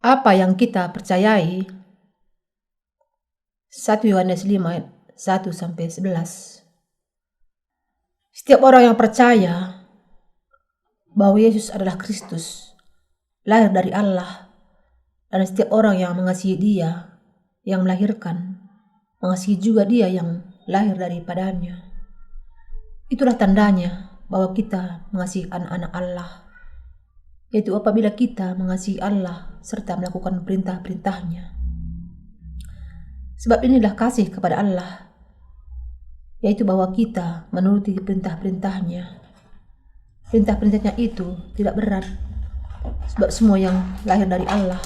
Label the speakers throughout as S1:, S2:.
S1: Apa yang kita percayai? 1 Yohanes 5 ayat 1-11. Setiap orang yang percaya bahwa Yesus adalah Kristus, lahir dari Allah, dan setiap orang yang mengasihi Dia yang melahirkan, mengasihi juga Dia yang lahir daripadanya. Itulah tandanya bahwa kita mengasihi anak-anak Allah, yaitu apabila kita mengasihi Allah serta melakukan perintah-perintahnya. Sebab inilah kasih kepada Allah, yaitu bahwa kita menuruti perintah-perintahnya. Perintah-perintahnya itu tidak berat, sebab semua yang lahir dari Allah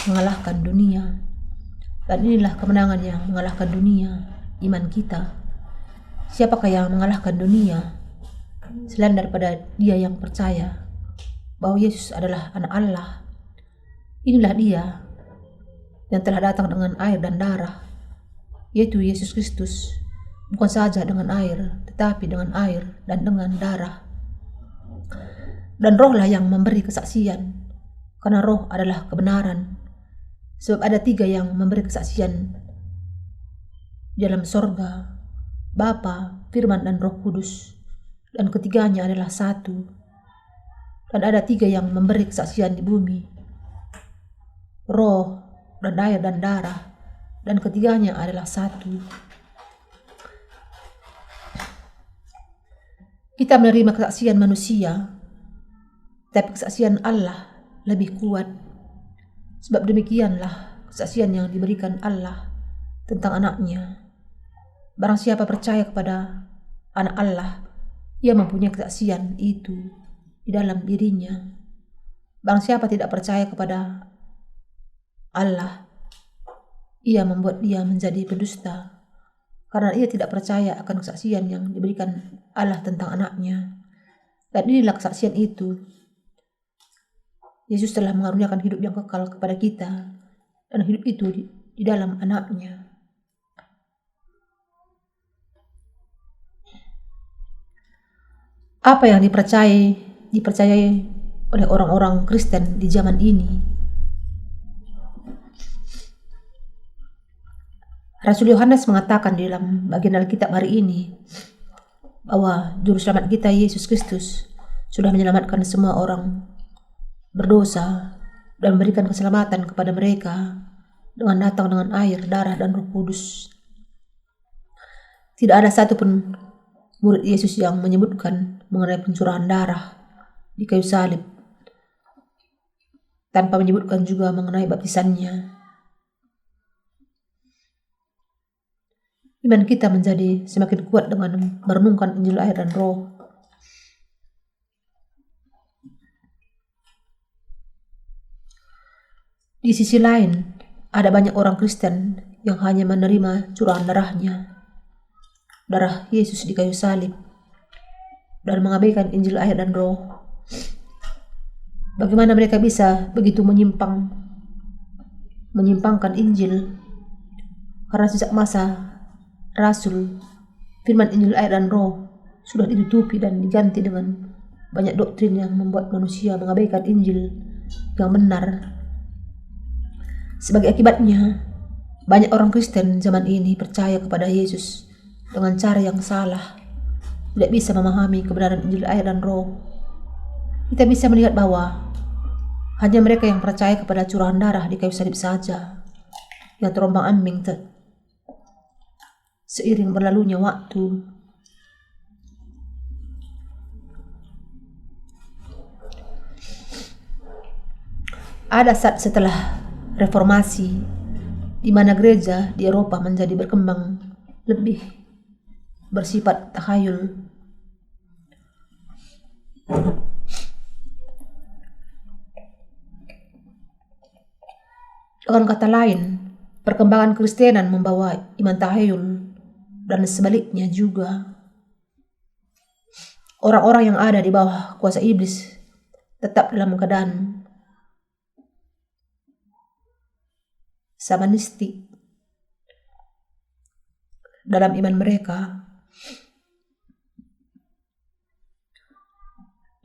S1: mengalahkan dunia. Dan inilah kemenangan yang mengalahkan dunia, iman kita. Siapakah yang mengalahkan dunia selain daripada dia yang percaya bahwa Yesus adalah anak Allah? Inilah dia yang telah datang dengan air dan darah, yaitu Yesus Kristus, bukan saja dengan air, tetapi dengan air dan dengan darah. Dan rohlah yang memberi kesaksian, karena roh adalah kebenaran. Sebab ada 3 yang memberi kesaksian di dalam sorga, Bapa, Firman, dan Roh Kudus, dan ketiganya adalah satu. Dan ada 3 yang memberi kesaksian di bumi, roh, dan air, dan darah, dan ketiganya adalah satu. Kita menerima kesaksian manusia, tapi kesaksian Allah lebih kuat. Sebab demikianlah kesaksian yang diberikan Allah tentang anaknya. Barang siapa percaya kepada anak Allah, ia mempunyai kesaksian itu di dalam dirinya. Barang siapa tidak percaya kepada Allah, ia membuat dia menjadi pendusta, karena ia tidak percaya akan kesaksian yang diberikan Allah tentang anaknya. Dan inilah kesaksian itu: Yesus telah mengaruniakan hidup yang kekal kepada kita, dan hidup itu di dalam anaknya. Apa yang dipercayai oleh orang-orang Kristen di zaman ini? Rasul Yohanes mengatakan di dalam bagian Alkitab hari ini bahwa Juru Selamat kita Yesus Kristus sudah menyelamatkan semua orang berdosa dan memberikan keselamatan kepada mereka dengan datang dengan air, darah, dan Roh Kudus. Tidak ada satupun murid Yesus yang menyebutkan mengenai pencurahan darah di kayu salib, tanpa menyebutkan juga mengenai baptisannya. Iman kita menjadi semakin kuat dengan merenungkan Injil air dan Roh. Di sisi lain, ada banyak orang Kristen yang hanya menerima curahan darahnya, darah Yesus di kayu salib, dan mengabaikan Injil air dan Roh. Bagaimana mereka bisa begitu menyimpangkan Injil? Karena sejak masa Rasul, firman Injil air dan Roh sudah ditutupi dan diganti dengan banyak doktrin yang membuat manusia mengabaikan Injil yang benar. Sebagai akibatnya, banyak orang Kristen zaman ini percaya kepada Yesus dengan cara yang salah, tidak bisa memahami kebenaran Injil air dan Roh. Kita bisa melihat bahwa hanya mereka yang percaya kepada curahan darah di kayu salib saja yang terombang-ambing seiring berlalunya waktu. Ada saat setelah reformasi di mana gereja di Eropa menjadi berkembang lebih bersifat takhayul. Dengan kata lain, perkembangan Kristenan membawa iman takhayul, dan sebaliknya juga. Orang-orang yang ada di bawah kuasa iblis tetap dalam keadaan samanistik dalam iman mereka.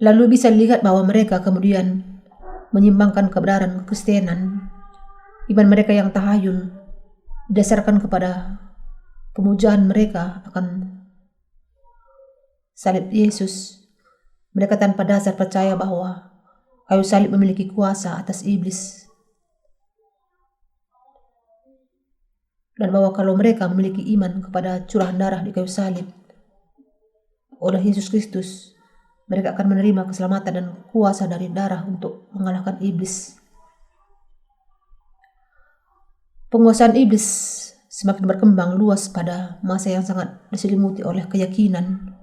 S1: Lalu bisa dilihat bahwa mereka kemudian menyimbangkan kebenaran kekristenan, iman mereka yang tahayul didasarkan kepada pemujaan mereka akan salib Yesus. Mereka tanpa dasar percaya bahwa kayu salib memiliki kuasa atas iblis, dan bahwa kalau mereka memiliki iman kepada curahan darah di kayu salib oleh Yesus Kristus, mereka akan menerima keselamatan dan kuasa dari darah untuk mengalahkan iblis. Penguasaan iblis semakin berkembang luas pada masa yang sangat diselimuti oleh keyakinan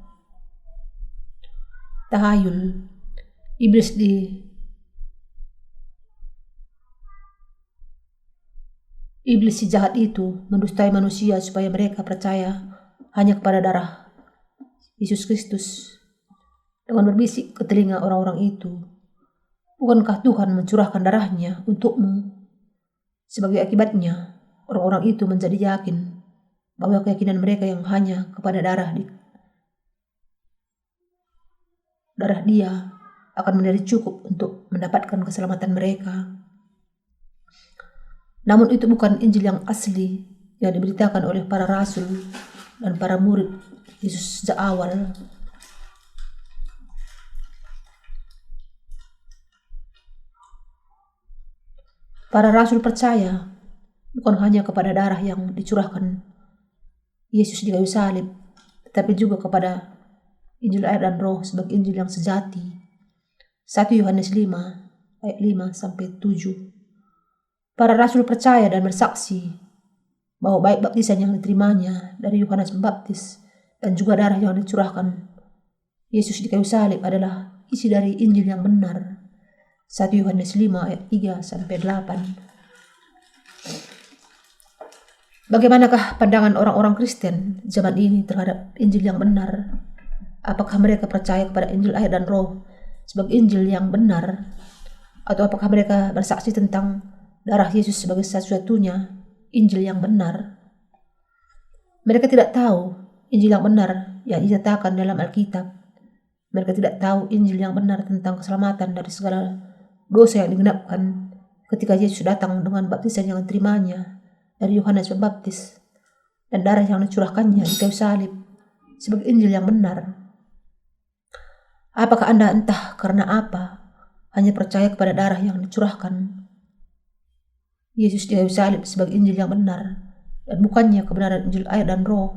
S1: tahayul. Iblis si jahat itu mendustai manusia supaya mereka percaya hanya kepada darah Yesus Kristus. Dengan berbisik ke telinga orang-orang itu, bukankah Tuhan mencurahkan darahnya untukmu? Sebagai akibatnya, orang-orang itu menjadi yakin bahwa keyakinan mereka yang hanya kepada darah Dia akan menjadi cukup untuk mendapatkan keselamatan mereka. Namun itu bukan Injil yang asli yang diberitakan oleh para rasul dan para murid Yesus sejak awal. Para rasul percaya bukan hanya kepada darah yang dicurahkan Yesus di kayu salib, tetapi juga kepada Injil air dan roh sebagai Injil yang sejati. 1 Yohanes 5 ayat 5-7. Para rasul percaya dan bersaksi bahwa baik baptisan yang diterimanya dari Yohanes Pembaptis dan juga darah yang dicurahkan Yesus di kayu salib adalah isi dari Injil yang benar. 1 Yohanes 5 ayat 3-8. Bagaimanakah pandangan orang-orang Kristen zaman ini terhadap Injil yang benar? Apakah mereka percaya kepada Injil air dan roh sebagai Injil yang benar? Atau apakah mereka bersaksi tentang darah Yesus sebagai satu-satunya Injil yang benar? Mereka tidak tahu Injil yang benar yang dinyatakan dalam Alkitab. Mereka tidak tahu Injil yang benar tentang keselamatan dari segala dosa yang digenapkan ketika Yesus datang dengan baptisan yang diterimanya dari Yohanes Pembaptis dan darah yang dicurahkannya di kayu salib sebagai Injil yang benar. Apakah Anda entah karena apa hanya percaya kepada darah yang dicurahkan Yesus di kayu salib sebagai Injil yang benar dan bukannya kebenaran Injil air dan roh?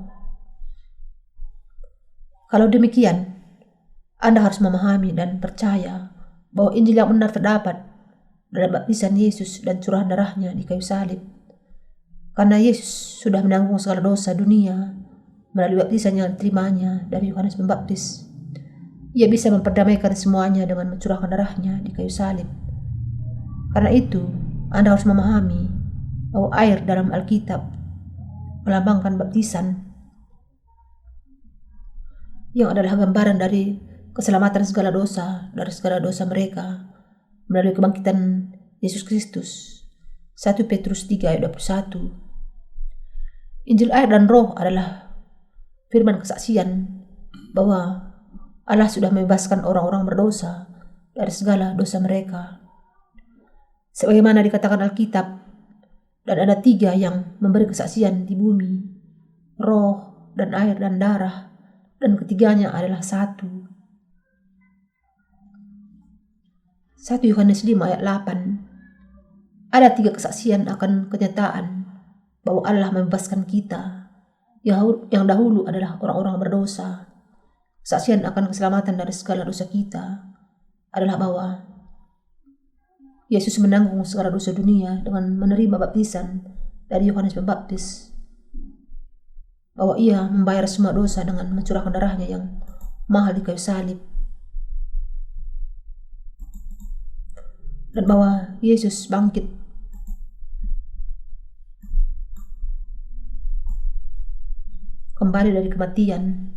S1: Kalau demikian, Anda harus memahami dan percaya bahwa Injil yang benar terdapat dalam baptisan Yesus dan curahan darahnya di kayu salib. Karena Yesus sudah menanggung segala dosa dunia melalui baptisan yang diterimanya dari Yohanes Pembaptis, Ia bisa memperdamaikan semuanya dengan mencurahkan darahnya di kayu salib. Karena itu, Anda harus memahami bahwa air dalam Alkitab melambangkan baptisan yang adalah gambaran dari keselamatan segala dosa dari segala dosa mereka melalui kebangkitan Yesus Kristus. 1 Petrus 3 ayat 21. Injil air dan roh adalah firman kesaksian bahwa Allah sudah membebaskan orang-orang berdosa dari segala dosa mereka. Sebagaimana dikatakan Alkitab, dan ada 3 yang memberi kesaksian di bumi, roh dan air dan darah, dan ketiganya adalah 1. 1 Yohanes 5 ayat 8. Ada 3 kesaksian akan kenyataan bahwa Allah membebaskan kita. Yang dahulu adalah orang-orang berdosa. Kesaksian akan keselamatan dari segala dosa kita adalah bahwa Yesus menanggung segala dosa dunia dengan menerima baptisan dari Yohanes Pembaptis, bahwa Ia membayar semua dosa dengan mencurahkan darahnya yang mahal di kayu salib, dan bahwa Yesus bangkit kembali dari kematian.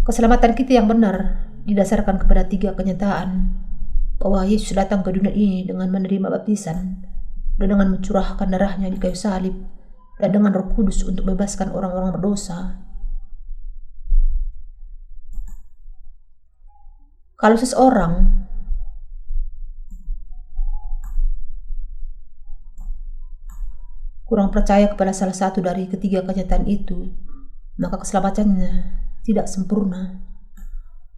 S1: Keselamatan kita yang benar didasarkan kepada 3 kenyataan, bahwa Yesus datang ke dunia ini dengan menerima baptisan dan dengan mencurahkan darahnya di kayu salib dan dengan Roh Kudus untuk membebaskan orang-orang berdosa. Kalau seseorang kurang percaya kepada salah satu dari ketiga kenyataan itu, maka keselamatannya tidak sempurna.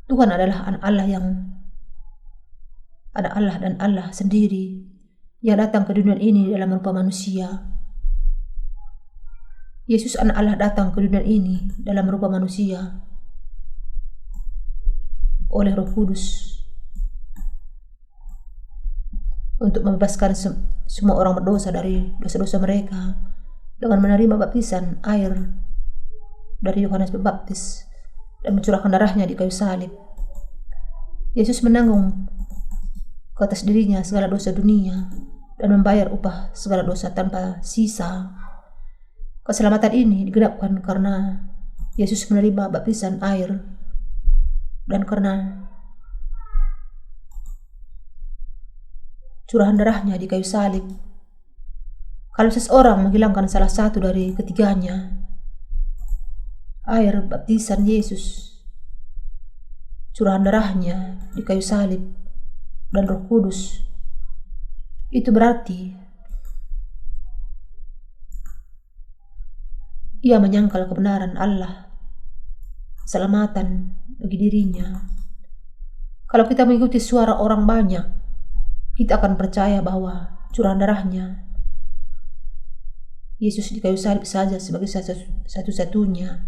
S1: Tuhan adalah Allah dan Allah sendiri yang datang ke dunia ini dalam rupa manusia. Yesus anak Allah datang ke dunia ini dalam rupa manusia oleh Roh Kudus untuk membebaskan semua orang berdosa dari dosa-dosa mereka dengan menerima baptisan air dari Yohanes Pembaptis dan mencurahkan darahnya di kayu salib. Yesus menanggung ke atas dirinya segala dosa dunia dan membayar upah segala dosa tanpa sisa. Keselamatan ini digenapkan karena Yesus menerima baptisan air dan karena curahan darahnya di kayu salib. Kalau seseorang menghilangkan salah satu dari ketiganya, air baptisan Yesus, curahan darahnya di kayu salib, dan Roh Kudus, itu berarti ia menyangkal kebenaran Allah, keselamatan bagi dirinya. Kalau kita mengikuti suara orang banyak, kita akan percaya bahwa curahan darahnya Yesus di kayu salib saja sebagai satu-satunya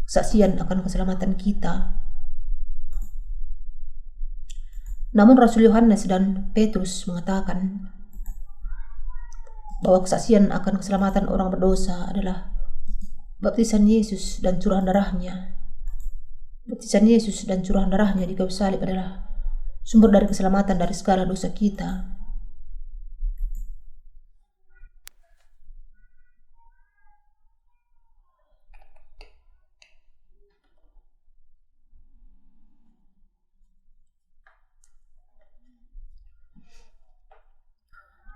S1: kesaksian akan keselamatan kita. Namun Rasul Yohanes dan Petrus mengatakan bahwa kesaksian akan keselamatan orang berdosa adalah baptisan Yesus dan curahan darahnya. Baptisan Yesus dan curahan darahnya di kayu salib adalah sumber dari keselamatan dari segala dosa kita.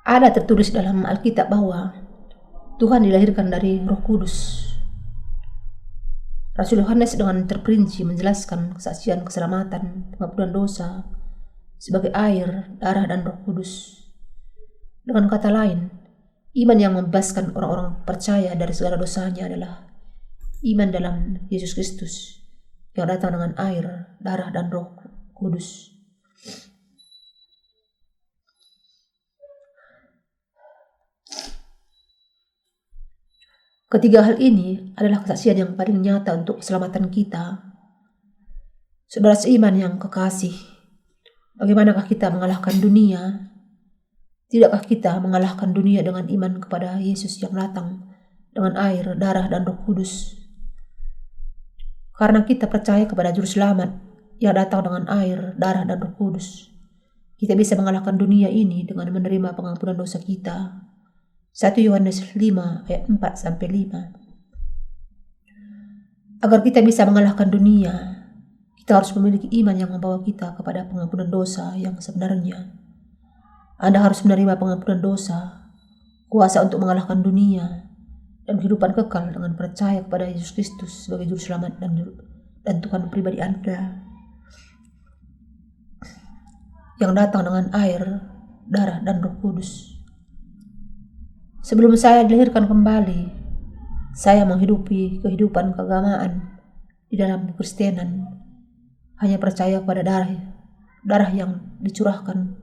S1: Ada tertulis dalam Alkitab bahwa Tuhan dilahirkan dari Roh Kudus. Rasul Yohanes dengan terperinci menjelaskan kesaksian keselamatan, pengampunan dosa sebagai air, darah, dan Roh Kudus. Dengan kata lain, iman yang membebaskan orang-orang percaya dari segala dosanya adalah iman dalam Yesus Kristus yang datang dengan air, darah, dan Roh Kudus. Ketiga hal ini adalah kesaksian yang paling nyata untuk keselamatan kita. Saudara seiman yang kekasih, bagaimanakah kita mengalahkan dunia? Tidakkah kita mengalahkan dunia dengan iman kepada Yesus yang datang dengan air, darah, dan Roh Kudus? Karena kita percaya kepada Juru Selamat yang datang dengan air, darah, dan Roh Kudus, kita bisa mengalahkan dunia ini dengan menerima pengampunan dosa kita. 1 Yohanes 5 ayat 4-5. Agar kita bisa mengalahkan dunia, kita harus memiliki iman yang membawa kita kepada pengampunan dosa yang sebenarnya. Anda harus menerima pengampunan dosa, kuasa untuk mengalahkan dunia, dan kehidupan kekal dengan percaya kepada Yesus Kristus sebagai Juru Selamat dan Tuhan pribadi Anda, yang datang dengan air, darah, dan Roh Kudus. Sebelum saya dilahirkan kembali, saya menghidupi kehidupan keagamaan di dalam Kekristenan, hanya percaya pada darah yang dicurahkan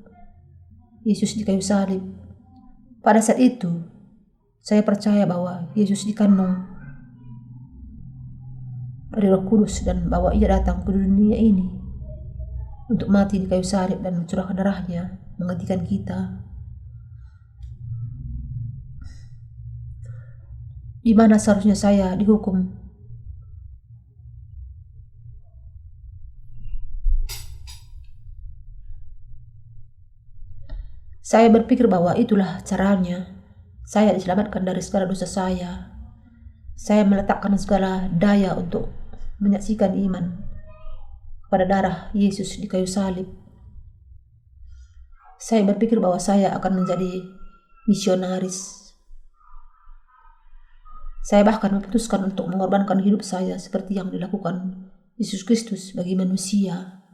S1: Yesus di kayu salib. Pada saat itu, saya percaya bahwa Yesus dikandung dari Roh Kudus dan bahwa ia datang ke dunia ini untuk mati di kayu salib dan mencurahkan darahnya menggantikan kita. Di mana seharusnya saya dihukum? Saya berpikir bahwa itulah caranya saya diselamatkan dari segala dosa saya. Saya meletakkan segala daya untuk menyaksikan iman pada darah Yesus di kayu salib. Saya berpikir bahwa saya akan menjadi misionaris. Saya bahkan memutuskan untuk mengorbankan hidup saya seperti yang dilakukan Yesus Kristus bagi manusia.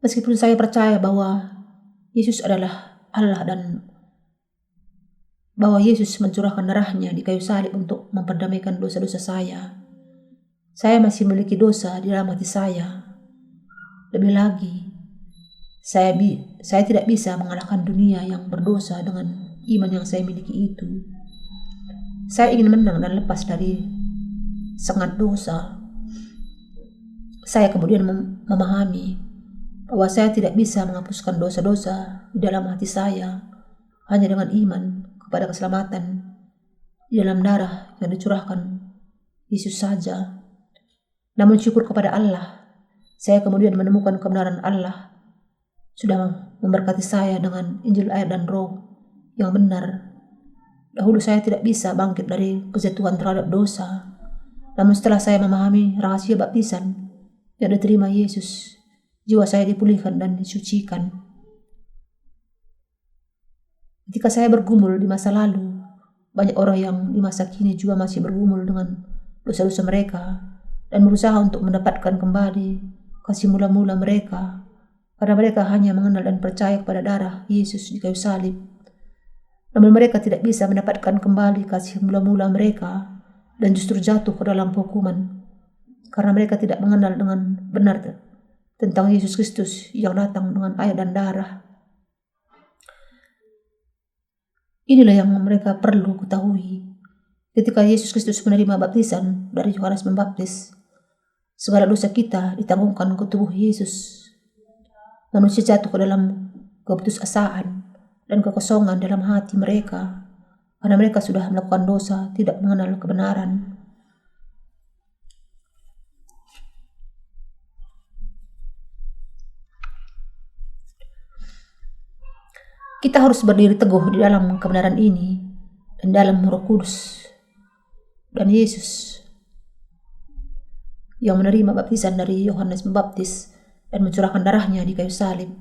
S1: Meskipun saya percaya bahwa Yesus adalah Allah dan bahwa Yesus mencurahkan darahnya di kayu salib untuk memperdamaikan dosa-dosa saya. Saya masih memiliki dosa di dalam hati saya. Lebih lagi, saya tidak bisa mengalahkan dunia yang berdosa dengan iman yang saya miliki itu. Saya ingin menang dan lepas dari sengat dosa. Saya kemudian memahami bahwa saya tidak bisa menghapuskan dosa-dosa di dalam hati saya hanya dengan iman kepada keselamatan di dalam darah yang dicurahkan Yesus saja. Namun syukur kepada Allah, saya kemudian menemukan kebenaran Allah sudah memberkati saya dengan Injil, air, dan Roh yang benar. Dahulu saya tidak bisa bangkit dari kejatuhan terhadap dosa. Namun setelah saya memahami rahasia baptisan yang diterima Yesus, jiwa saya dipulihkan dan disucikan. Ketika saya bergumul di masa lalu, banyak orang yang di masa kini juga masih bergumul dengan dosa-dosa mereka dan berusaha untuk mendapatkan kembali kasih mula-mula mereka, karena mereka hanya mengenal dan percaya kepada darah Yesus di kayu salib. Namun mereka tidak bisa mendapatkan kembali kasih mula-mula mereka dan justru jatuh ke dalam hukuman, karena mereka tidak mengenal dengan benar tentang Yesus Kristus yang datang dengan air dan darah. Inilah yang mereka perlu ketahui. Ketika Yesus Kristus menerima baptisan dari Yohanes Pembaptis, segala dosa kita ditanggungan ke tubuh Yesus. Manusia jatuh ke dalam keputusasaan dan kekosongan dalam hati mereka, karena mereka sudah melakukan dosa, tidak mengenal kebenaran. Kita harus berdiri teguh di dalam kebenaran ini dan dalam Roh Kudus dan Yesus yang menerima baptisan dari Yohanes Pembaptis dan mencurahkan darahnya di kayu salib.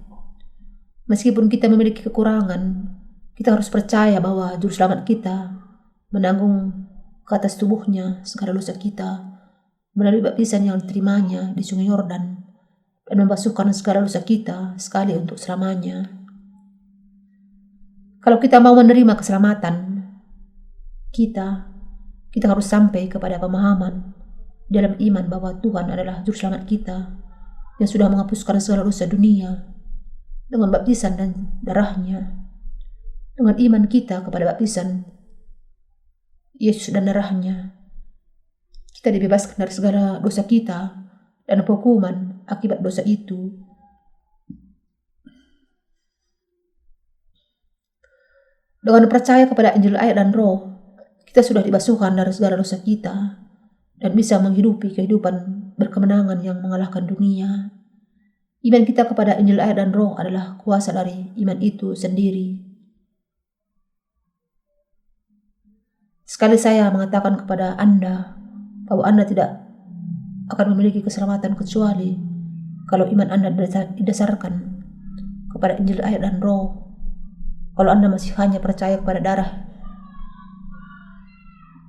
S1: Meskipun kita memiliki kekurangan, kita harus percaya bahwa Juru Selamat kita menanggung ke atas tubuhnya segala dosa kita melalui baptisan yang diterimanya di Sungai Yordan dan membasuhkan segala dosa kita sekali untuk selamanya. Kalau kita mau menerima keselamatan, kita harus sampai kepada pemahaman dalam iman bahwa Tuhan adalah Juru Selamat kita yang sudah menghapuskan segala dosa dunia dengan baptisan dan darahnya. Dengan iman kita kepada baptisan Yesus dan darahnya, kita dibebaskan dari segala dosa kita dan hukuman akibat dosa itu. Dengan percaya kepada Injil, air, dan Roh, kita sudah dibasuhkan dari segala dosa kita dan bisa menghidupi kehidupan berkemenangan yang mengalahkan dunia. Iman kita kepada Injil, air, dan Roh adalah kuasa dari iman itu sendiri. Sekali saya mengatakan kepada Anda bahwa Anda tidak akan memiliki keselamatan kecuali kalau iman Anda didasarkan kepada Injil, air, dan Roh. Kalau Anda masih hanya percaya kepada darah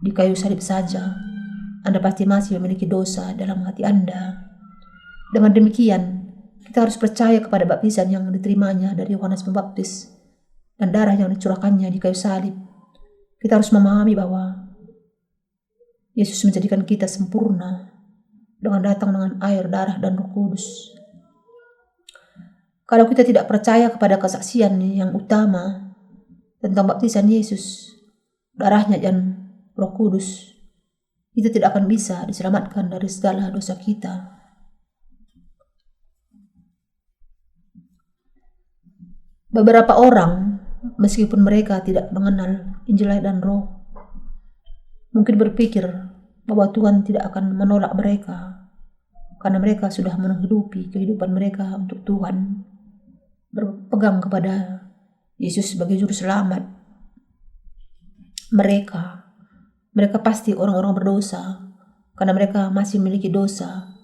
S1: di kayu salib saja, Anda pasti masih memiliki dosa dalam hati Anda. Dengan demikian, kita harus percaya kepada baptisan yang diterimanya dari Yohanes Pembaptis dan darah yang dicurahkannya di kayu salib. Kita harus memahami bahwa Yesus menjadikan kita sempurna dengan datang dengan air, darah, dan Roh Kudus. Kalau kita tidak percaya kepada kesaksian yang utama tentang baptisan Yesus, darahnya, dan Roh Kudus, kita tidak akan bisa diselamatkan dari segala dosa kita. Beberapa orang, meskipun mereka tidak mengenal Injil, air, dan Roh, mungkin berpikir bahwa Tuhan tidak akan menolak mereka karena mereka sudah menghidupi kehidupan mereka untuk Tuhan, berpegang kepada Yesus sebagai Juru Selamat. Mereka pasti orang-orang berdosa karena mereka masih memiliki dosa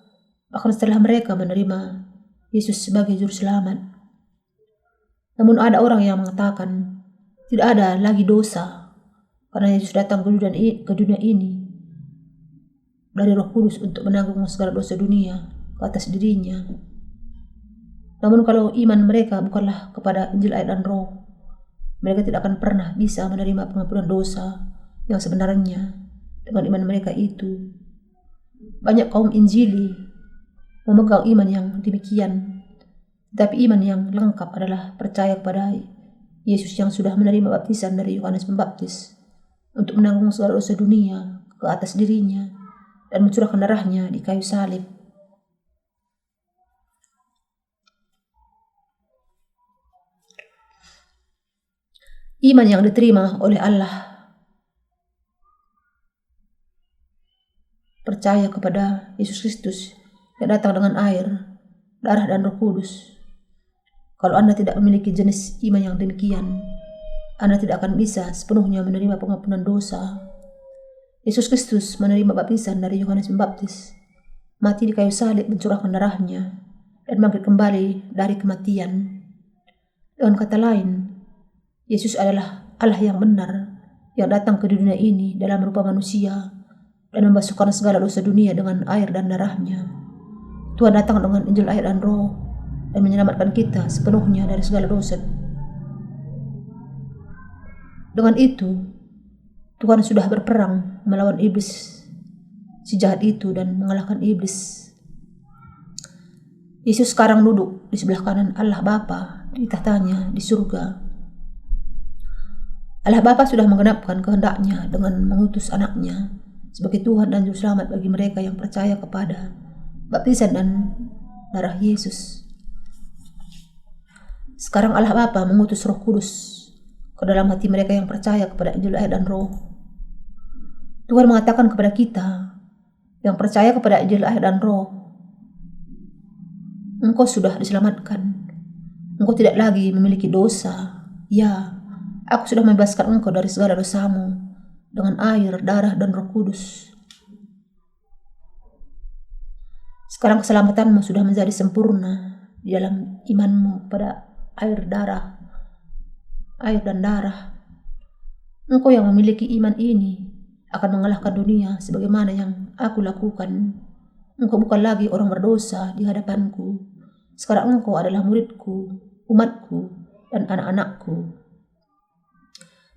S1: bahkan setelah mereka menerima Yesus sebagai Juru Selamat. Namun ada orang yang mengatakan tidak ada lagi dosa karena Yesus datang ke dunia ini dari Roh Kudus untuk menanggung segala dosa dunia ke atas dirinya. Namun kalau iman mereka bukanlah kepada Injil, air, dan Roh, mereka tidak akan pernah bisa menerima pengampunan dosa yang sebenarnya dengan iman mereka itu. Banyak kaum Injili memegang iman yang demikian, tetapi iman yang lengkap adalah percaya kepada Yesus yang sudah menerima baptisan dari Yohanes Pembaptis untuk menanggung segala dosa dunia ke atas dirinya dan mencurahkan darahnya di kayu salib. Iman yang diterima oleh Allah percaya kepada Yesus Kristus yang datang dengan air, darah dan Roh Kudus. Kalau Anda tidak memiliki jenis iman yang demikian, Anda tidak akan bisa sepenuhnya menerima pengampunan dosa. Yesus Kristus menerima baptisan dari Yohanes Pembaptis, mati di kayu salib mencurahkan darahnya, dan bangkit kembali dari kematian. Dengan kata lain, Yesus adalah Allah yang benar yang datang ke dunia ini dalam rupa manusia dan membasuhkan segala dosa dunia dengan air dan darahnya. Tuhan datang dengan Injil air dan Roh dan menyelamatkan kita sepenuhnya dari segala dosa. Dengan itu, Tuhan sudah berperang melawan iblis si jahat itu dan mengalahkan iblis. Yesus sekarang duduk di sebelah kanan Allah Bapa di tahtanya di surga. Allah Bapa sudah menggenapkan kehendaknya dengan mengutus anaknya sebagai Tuhan dan Juru Selamat bagi mereka yang percaya kepada baptisan dan darah Yesus. Sekarang Allah Bapa mengutus Roh Kudus ke dalam hati mereka yang percaya kepada Injil air dan Roh. Tuhan mengatakan kepada kita yang percaya kepada Injil air dan Roh, engkau sudah diselamatkan. Engkau tidak lagi memiliki dosa. Ya, aku sudah membebaskan engkau dari segala dosamu dengan air, darah, dan Roh Kudus. Sekarang keselamatanmu sudah menjadi sempurna di dalam imanmu pada air dan darah. Engkau yang memiliki iman ini akan mengalahkan dunia sebagaimana yang aku lakukan. Engkau bukan lagi orang berdosa di hadapanku. Sekarang engkau adalah muridku, umatku, dan anak-anakku.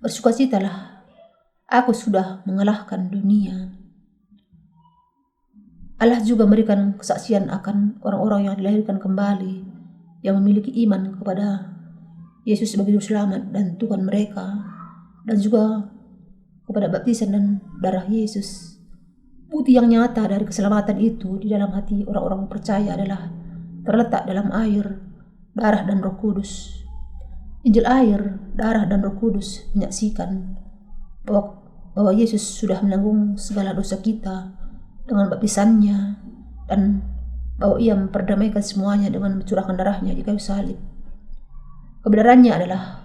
S1: Bersukacitalah, aku sudah mengalahkan dunia. Allah juga memberikan kesaksian akan orang-orang yang dilahirkan kembali, yang memiliki iman kepada Yesus sebagai Juru Selamat dan Tuhan mereka, dan juga kepada baptisan dan darah Yesus. Bukti yang nyata dari keselamatan itu di dalam hati orang-orang percaya adalah terletak dalam air, darah, dan Roh Kudus. Injil air, darah, dan Roh Kudus menyaksikan bahwa Yesus sudah menanggung segala dosa kita dengan baptisannya dan bahwa ia memperdamaikan semuanya dengan mencurahkan darahnya di kayu salib. Kebenarannya adalah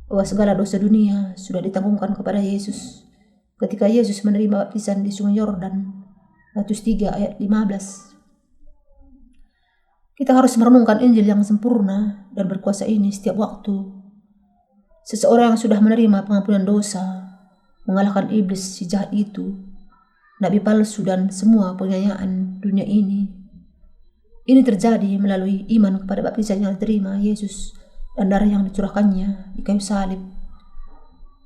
S1: bahwa segala dosa dunia sudah ditanggungkan kepada Yesus ketika Yesus menerima baptisan di Sungai Yordan. Matius 3 ayat 15. Kita harus merenungkan Injil yang sempurna dan berkuasa ini setiap waktu. Seseorang yang sudah menerima pengampunan dosa, mengalahkan iblis si jahat itu, nabi palsu dan semua penganiayaan dunia ini. Ini terjadi melalui iman kepada baptisan yang diterima Yesus dan darah yang dicurahkannya di kayu salib.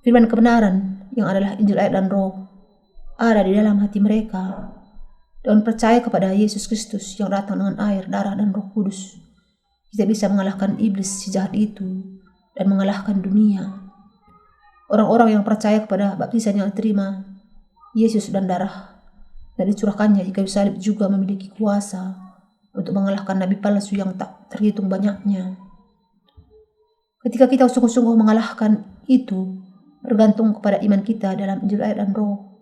S1: Firman kebenaran yang adalah Injil air dan Roh ada di dalam hati mereka. Dan percaya kepada Yesus Kristus yang datang dengan air, darah, dan Roh Kudus, kita bisa mengalahkan iblis si jahat itu dan mengalahkan dunia. Orang-orang yang percaya kepada baptisan yang diterima Yesus dan darah dan dicurahkannya di kayu salib juga memiliki kuasa untuk mengalahkan nabi palsu yang tak terhitung banyaknya. Ketika kita sungguh-sungguh mengalahkan itu, bergantung kepada iman kita dalam Injil air dan Roh.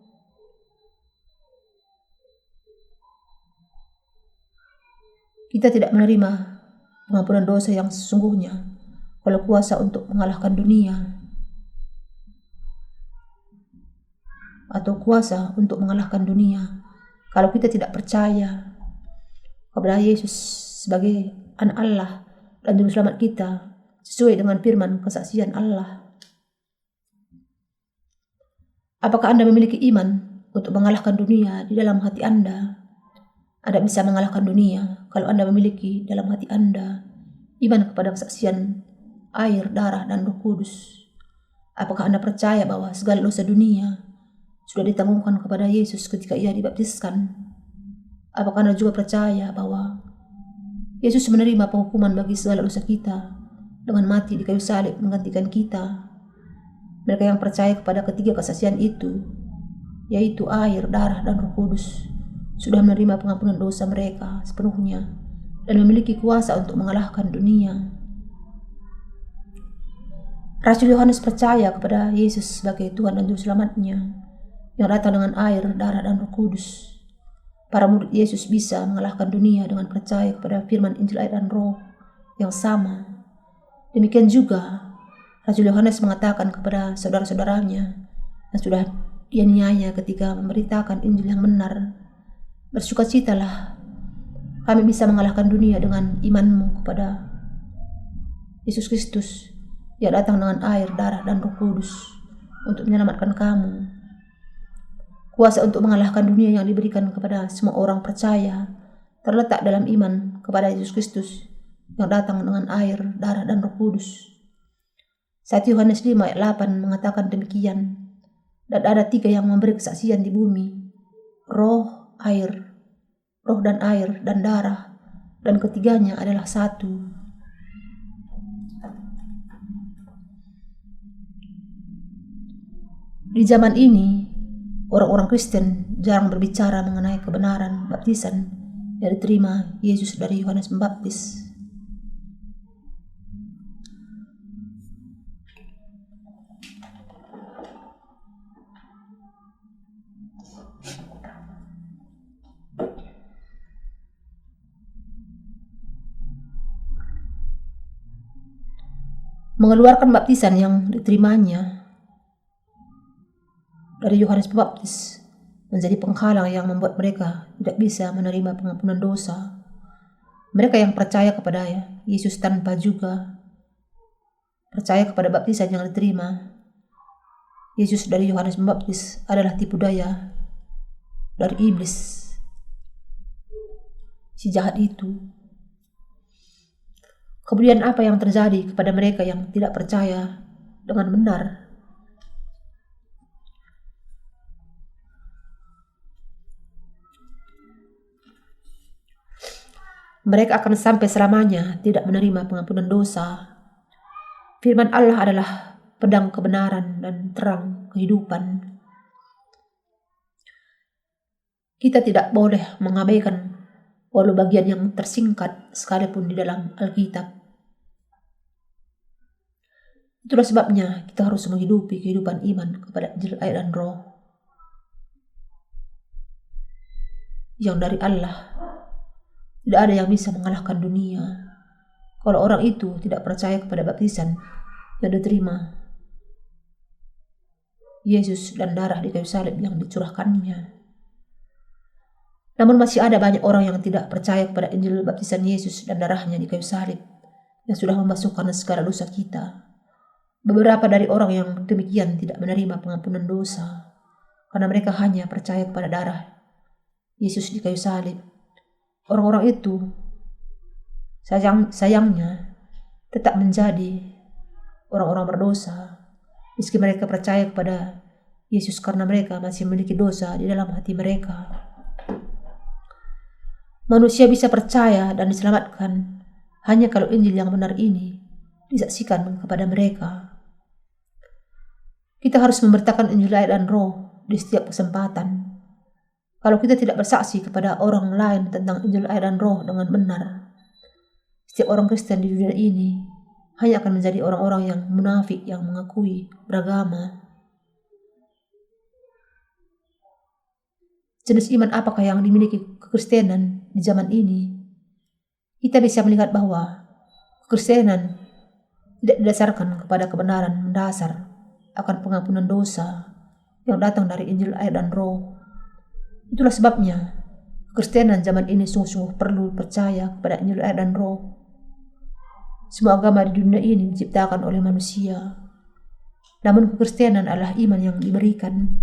S1: Kita tidak menerima pengampunan dosa yang sesungguhnya kalau kuasa untuk mengalahkan dunia atau kuasa untuk mengalahkan dunia kalau kita tidak percaya kepada Yesus sebagai anak Allah dan Juru Selamat kita sesuai dengan firman kesaksian Allah. Apakah Anda memiliki iman untuk mengalahkan dunia di dalam hati Anda? Anda bisa mengalahkan dunia kalau Anda memiliki dalam hati Anda iman kepada kesaksian air, darah, dan Roh Kudus. Apakah Anda percaya bahwa segala dosa dunia sudah ditanggungan kepada Yesus ketika Ia dibaptiskan? Apakah Anda juga percaya bahwa Yesus menerima penghukuman bagi segala dosa kita dengan mati di kayu salib menggantikan kita? Mereka yang percaya kepada ketiga kesaksian itu, yaitu air, darah, dan Roh Kudus, sudah menerima pengampunan dosa mereka sepenuhnya dan memiliki kuasa untuk mengalahkan dunia. Rasul Yohanes percaya kepada Yesus sebagai Tuhan dan Juru Selamatnya yang datang dengan air, darah, dan Roh Kudus. Para murid Yesus bisa mengalahkan dunia dengan percaya kepada firman Injil, air, dan Roh yang sama. Demikian juga Rasul Yohanes mengatakan kepada saudara-saudaranya yang sudah dianiaya ketika memberitakan Injil yang benar, "Bersukacitalah, kami bisa mengalahkan dunia dengan imanmu kepada Yesus Kristus yang datang dengan air, darah, dan Roh Kudus untuk menyelamatkan kamu." Kuasa untuk mengalahkan dunia yang diberikan kepada semua orang percaya terletak dalam iman kepada Yesus Kristus yang datang dengan air, darah, dan Roh Kudus. 1 Yohanes 5 ayat 8 mengatakan demikian. Dan ada 3 yang memberi kesaksian di bumi: roh, roh dan air, dan darah, dan ketiganya adalah satu. Di zaman ini, orang-orang Kristen jarang berbicara mengenai kebenaran baptisan yang diterima Yesus dari Yohanes Pembaptis. Mengeluarkan baptisan yang diterimanya dari Yohanes Pembaptis menjadi penghalang yang membuat mereka tidak bisa menerima pengampunan dosa. Mereka yang percaya kepada Yesus tanpa juga percaya kepada baptisan yang diterima Yesus dari Yohanes Pembaptis adalah tipu daya dari iblis, si jahat itu. Kemudian apa yang terjadi kepada mereka yang tidak percaya dengan benar? Mereka akan sampai selamanya tidak menerima pengampunan dosa. Firman Allah adalah pedang kebenaran dan terang kehidupan. Kita tidak boleh mengabaikan walau bagian yang tersingkat sekalipun di dalam Alkitab. Itulah sebabnya kita harus menghidupi kehidupan iman kepada Injil, air, dan Roh yang dari Allah. Tidak ada yang bisa mengalahkan dunia kalau orang itu tidak percaya kepada baptisan yang diterima Yesus dan darah di kayu salib yang dicurahkannya. Namun masih ada banyak orang yang tidak percaya kepada Injil baptisan Yesus dan darahnya di kayu salib yang sudah membasuhkan segala dosa kita. Beberapa dari orang yang demikian tidak menerima pengampunan dosa karena mereka hanya percaya kepada darah Yesus di kayu salib. Orang-orang itu sayangnya tetap menjadi orang-orang berdosa meski mereka percaya kepada Yesus karena mereka masih memiliki dosa di dalam hati mereka. Manusia bisa percaya dan diselamatkan hanya kalau Injil yang benar ini disaksikan kepada mereka. Kita harus memberitakan Injil, air, dan Roh di setiap kesempatan. Kalau kita tidak bersaksi kepada orang lain tentang Injil, air, dan Roh dengan benar, setiap orang Kristen di dunia ini hanya akan menjadi orang-orang yang munafik yang mengakui beragama. Jenis iman apakah yang dimiliki kekristenan di zaman ini? Kita bisa melihat bahwa kekristenan tidak didasarkan kepada kebenaran mendasar akan pengampunan dosa yang datang dari Injil, air, dan Roh. Itulah sebabnya kekristenan zaman ini sungguh-sungguh perlu percaya kepada Injil, air, dan Roh. Semua agama di dunia ini diciptakan oleh manusia, namun kekristenan adalah iman yang diberikan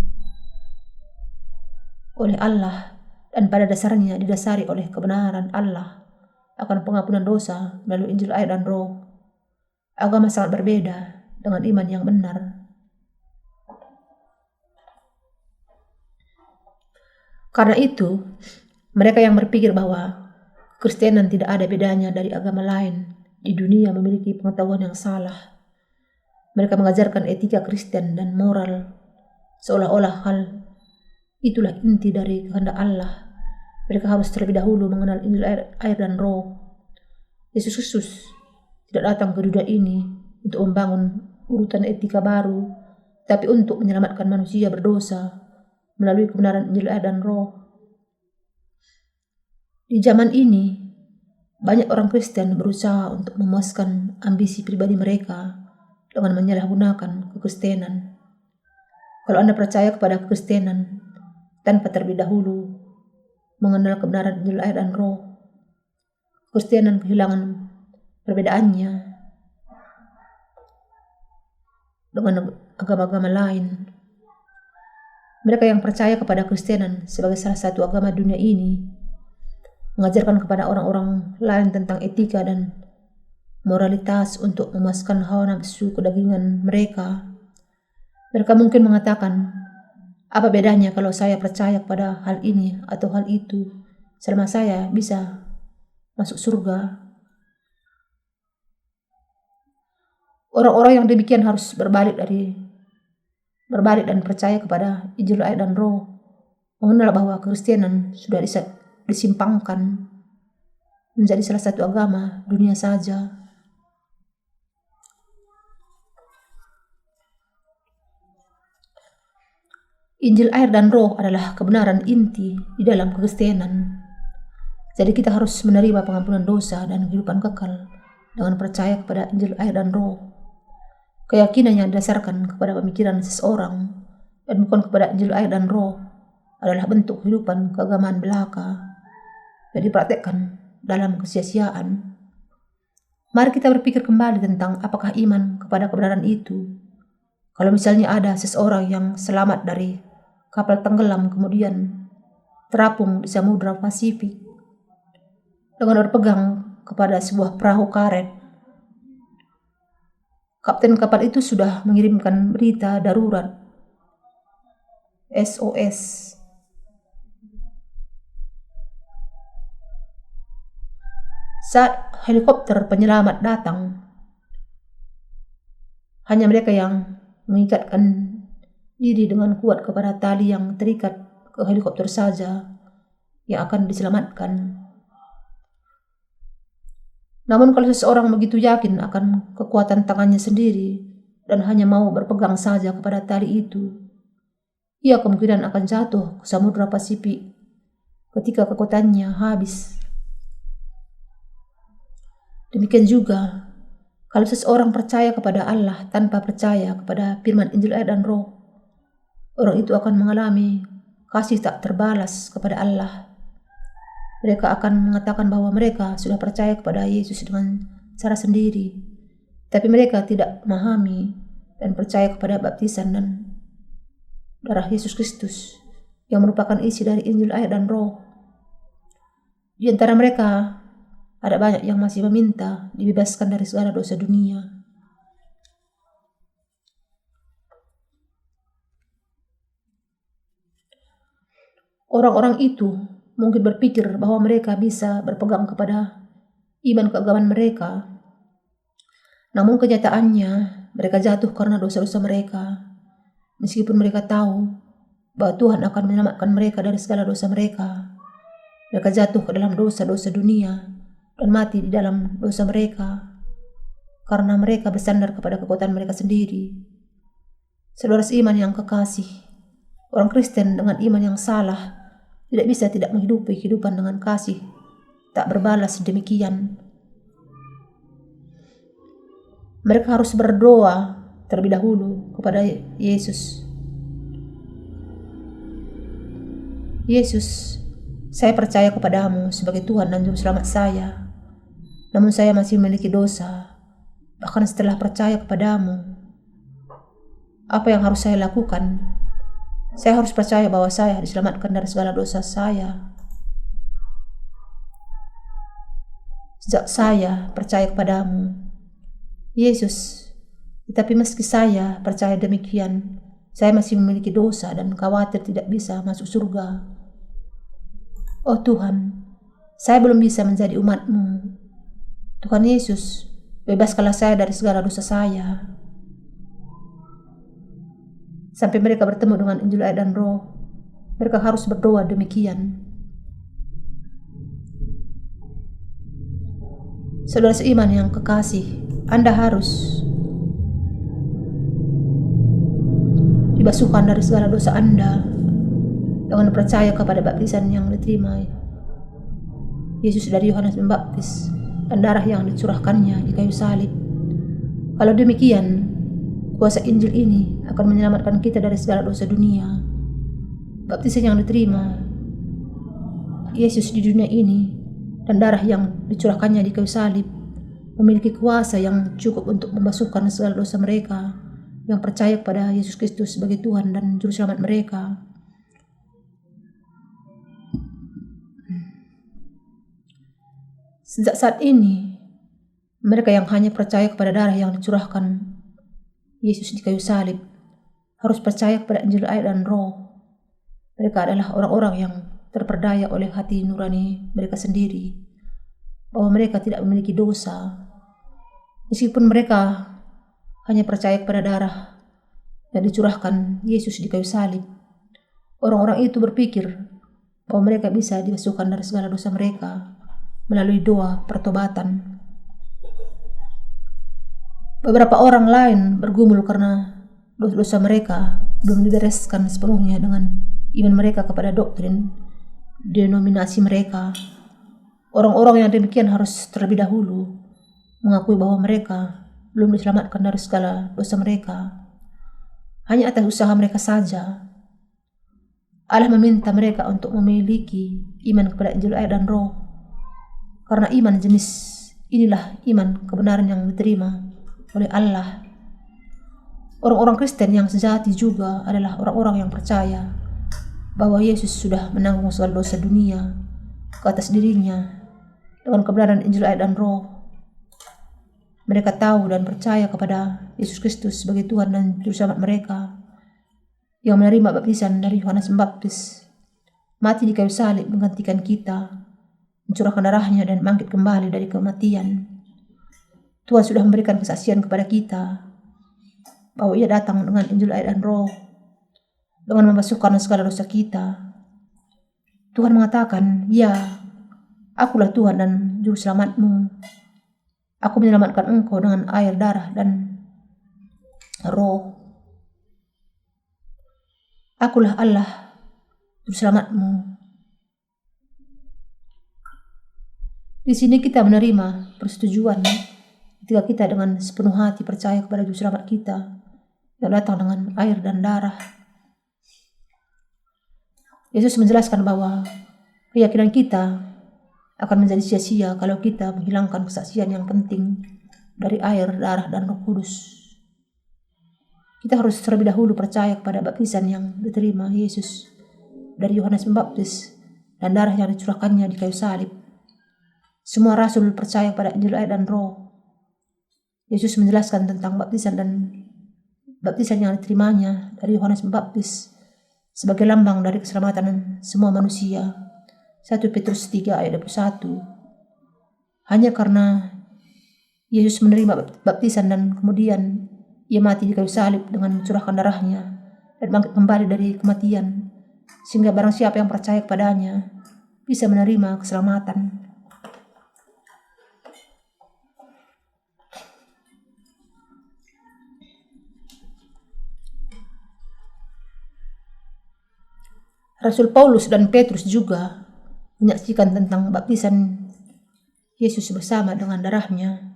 S1: oleh Allah dan pada dasarnya didasari oleh kebenaran Allah akan pengampunan dosa melalui Injil, air, dan Roh. Agama sangat berbeda dengan iman yang benar. Karena itu, mereka yang berpikir bahwa Kristenan tidak ada bedanya dari agama lain di dunia memiliki pengetahuan yang salah. Mereka mengajarkan etika Kristen dan moral seolah-olah hal itulah inti dari kehendak Allah. Mereka harus terlebih dahulu mengenal Injil air dan roh. Yesus Kristus tidak datang ke dunia ini untuk membangun urutan etika baru, tapi untuk menyelamatkan manusia berdosa melalui kebenaran Injil air dan roh. Di zaman ini, banyak orang Kristen berusaha untuk memuaskan ambisi pribadi mereka dengan menyalahgunakan kekristenan. Kalau Anda percaya kepada kekristenan tanpa terlebih dahulu mengenal kebenaran Injil air dan roh, kekristenan kehilangan perbedaannya dengan agama-agama lain. Mereka yang percaya kepada kekristenan sebagai salah satu agama dunia ini mengajarkan kepada orang-orang lain tentang etika dan moralitas untuk memuaskan hawa nafsu kedagingan mereka. Mereka mungkin mengatakan, apa bedanya kalau saya percaya kepada hal ini atau hal itu, selama saya bisa masuk surga. Orang-orang yang demikian harus berbalik dan percaya kepada Injil air dan roh, mengenal bahwa Kekristenan sudah disimpangkan menjadi salah satu agama dunia saja. Injil air dan roh adalah kebenaran inti di dalam Kekristenan. Jadi kita harus menerima pengampunan dosa dan kehidupan kekal dengan percaya kepada Injil air dan roh. Keyakinan yang didasarkan kepada pemikiran seseorang dan bukan kepada Injil air dan roh adalah bentuk kehidupan keagamaan belaka yang dipraktekkan dalam kesia-siaan. Mari kita berpikir kembali tentang apakah iman kepada kebenaran itu. Kalau misalnya ada seseorang yang selamat dari kapal tenggelam kemudian terapung di Samudra Pasifik dengan berpegang kepada sebuah perahu karet, kapten kapal itu sudah mengirimkan berita darurat SOS. Saat helikopter penyelamat datang, hanya mereka yang mengikatkan diri dengan kuat kepada tali yang terikat ke helikopter saja yang akan diselamatkan. Namun kalau seseorang begitu yakin akan kekuatan tangannya sendiri dan hanya mau berpegang saja kepada tali itu, ia kemungkinan akan jatuh ke Samudra Pasifik ketika kekuatannya habis. Demikian juga, kalau seseorang percaya kepada Allah tanpa percaya kepada firman Injil air dan roh, orang itu akan mengalami kasih tak terbalas kepada Allah. Mereka akan mengatakan bahwa mereka sudah percaya kepada Yesus dengan cara sendiri, tapi mereka tidak memahami dan percaya kepada baptisan dan darah Yesus Kristus yang merupakan isi dari Injil air dan roh. Di antara mereka, ada banyak yang masih meminta dibebaskan dari segala dosa dunia. Orang-orang itu mungkin berpikir bahwa mereka bisa berpegang kepada iman keagamaan mereka. Namun kenyataannya, mereka jatuh karena dosa-dosa mereka. Meskipun mereka tahu bahwa Tuhan akan menyelamatkan mereka dari segala dosa mereka, mereka jatuh ke dalam dosa-dosa dunia dan mati di dalam dosa mereka karena mereka bersandar kepada kekuatan mereka sendiri. Saudara seiman yang kekasih, orang Kristen dengan iman yang salah tidak bisa tidak menghidupi kehidupan dengan kasih tak berbalas demikian. Mereka harus berdoa terlebih dahulu kepada Yesus. Yesus, saya percaya kepadamu sebagai Tuhan dan Juru Selamat saya. Namun saya masih memiliki dosa, bahkan setelah percaya kepadamu. Apa yang harus saya lakukan? Saya harus percaya bahwa saya diselamatkan dari segala dosa saya. Sejak saya percaya kepadamu, Yesus, tetapi meski saya percaya demikian, saya masih memiliki dosa dan khawatir tidak bisa masuk surga. Oh Tuhan, saya belum bisa menjadi umat-Mu. Tuhan Yesus, bebaskanlah saya dari segala dosa saya. Sampai mereka bertemu dengan Injil, Air dan Roh, mereka harus berdoa demikian. Saudara seiman yang kekasih, Anda harus dibasuhkan dari segala dosa Anda dengan percaya kepada baptisan yang diterima Yesus dari Yohanes Pembaptis dan darah yang dicurahkannya di kayu salib. Kalau demikian, kuasa Injil ini akan menyelamatkan kita dari segala dosa dunia. Baptisan yang diterima Yesus di dunia ini dan darah yang dicurahkannya di kayu salib memiliki kuasa yang cukup untuk membasuhkan segala dosa mereka yang percaya kepada Yesus Kristus sebagai Tuhan dan Juru Selamat mereka. Sejak saat ini, mereka yang hanya percaya kepada darah yang dicurahkan Yesus di kayu salib harus percaya kepada Injil, Air dan Roh. Mereka adalah orang-orang yang terperdaya oleh hati nurani mereka sendiri bahwa mereka tidak memiliki dosa. Meskipun mereka hanya percaya kepada darah yang dicurahkan Yesus di kayu salib, orang-orang itu berpikir bahwa mereka bisa dibasuhkan dari segala dosa mereka melalui doa pertobatan. Beberapa orang lain bergumul karena dosa-dosa mereka belum dibereskan sepenuhnya dengan iman mereka kepada doktrin denominasi mereka. Orang-orang yang demikian harus terlebih dahulu mengakui bahwa mereka belum diselamatkan dari segala dosa mereka. Hanya atas usaha mereka saja. Allah meminta mereka untuk memiliki iman kepada Injil, Air dan Roh. Karena iman jenis inilah iman kebenaran yang diterima oleh Allah. Orang-orang Kristen yang sejati juga adalah orang-orang yang percaya bahwa Yesus sudah menanggung segala dosa dunia ke atas dirinya dengan kebenaran Injil, Air dan Roh. Mereka tahu dan percaya kepada Yesus Kristus sebagai Tuhan dan Juru Selamat mereka yang menerima baptisan dari Yohanes Pembaptis, mati di kayu salib menggantikan kita, mencurahkan darahnya dan bangkit kembali dari kematian. Tuhan sudah memberikan kesaksian kepada kita bahwa Ia datang dengan Injil, Air dan Roh dengan membasuhkan segala dosa kita. Tuhan mengatakan, "Ya, Akulah Tuhan dan Juru Selamatmu. Aku menyelamatkan engkau dengan air, darah, dan Roh. Akulah Allah, Juru Selamatmu." Di sini kita menerima persetujuan ketika kita dengan sepenuh hati percaya kepada Juru Selamat kita yang datang dengan air dan darah. Yesus menjelaskan bahwa keyakinan kita akan menjadi sia-sia kalau kita menghilangkan kesaksian yang penting dari air, darah, dan Roh Kudus. Kita harus terlebih dahulu percaya kepada baptisan yang diterima Yesus dari Yohanes Pembaptis dan darah yang dicurahkannya di kayu salib. Semua rasul percaya pada Injil, Air dan Roh. Yesus menjelaskan tentang baptisan yang diterimanya dari Yohanes Pembaptis sebagai lambang dari keselamatan semua manusia. 1 Petrus 3 ayat 21. Hanya karena Yesus menerima baptisan dan kemudian Ia mati di kayu salib dengan mencurahkan darahnya dan bangkit kembali dari kematian, sehingga barang siapa yang percaya kepadanya bisa menerima keselamatan. Rasul Paulus dan Petrus juga menyaksikan tentang baptisan Yesus bersama dengan darahnya.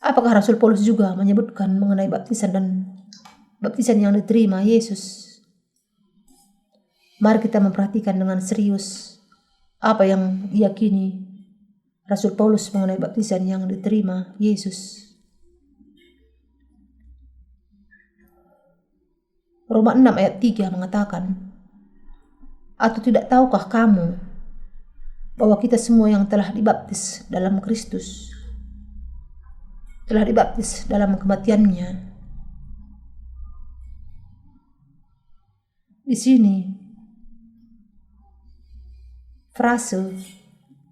S1: Apakah Rasul Paulus juga menyebutkan mengenai baptisan yang diterima Yesus? Mari kita memperhatikan dengan serius apa yang diyakini Rasul Paulus mengenai baptisan yang diterima Yesus. Roma 6 ayat 3 mengatakan, "Atau tidak tahukah kamu bahwa kita semua yang telah dibaptis dalam Kristus telah dibaptis dalam kematiannya?" Di sini frase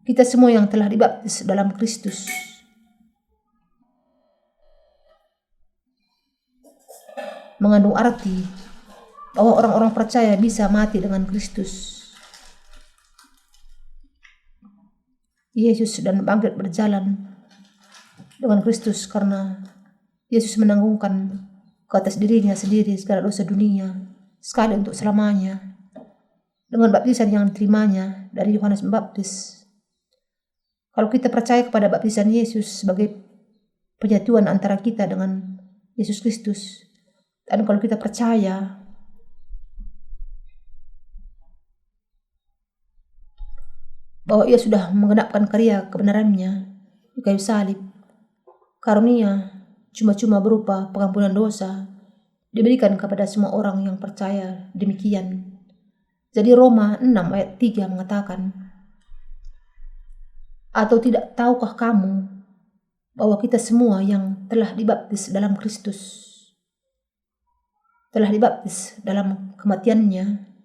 S1: kita semua yang telah dibaptis dalam Kristus mengandung arti bahwa orang-orang percaya bisa mati dengan Kristus Yesus dan bangkit berjalan dengan Kristus karena Yesus menanggungkan ke atas dirinya sendiri segala dosa dunia sekali untuk selamanya dengan baptisan yang diterimanya dari Yohanes Pembaptis. Kalau kita percaya kepada baptisan Yesus sebagai penyatuan antara kita dengan Yesus Kristus, dan kalau kita percaya bahwa Ia sudah menggenapkan karya kebenarannya di kayu salib, karunia cuma-cuma berupa pengampunan dosa diberikan kepada semua orang yang percaya demikian. Jadi Roma 6 ayat 3 mengatakan, atau tidak tahukah kamu bahwa kita semua yang telah dibaptis dalam Kristus telah dibaptis dalam kematiannya?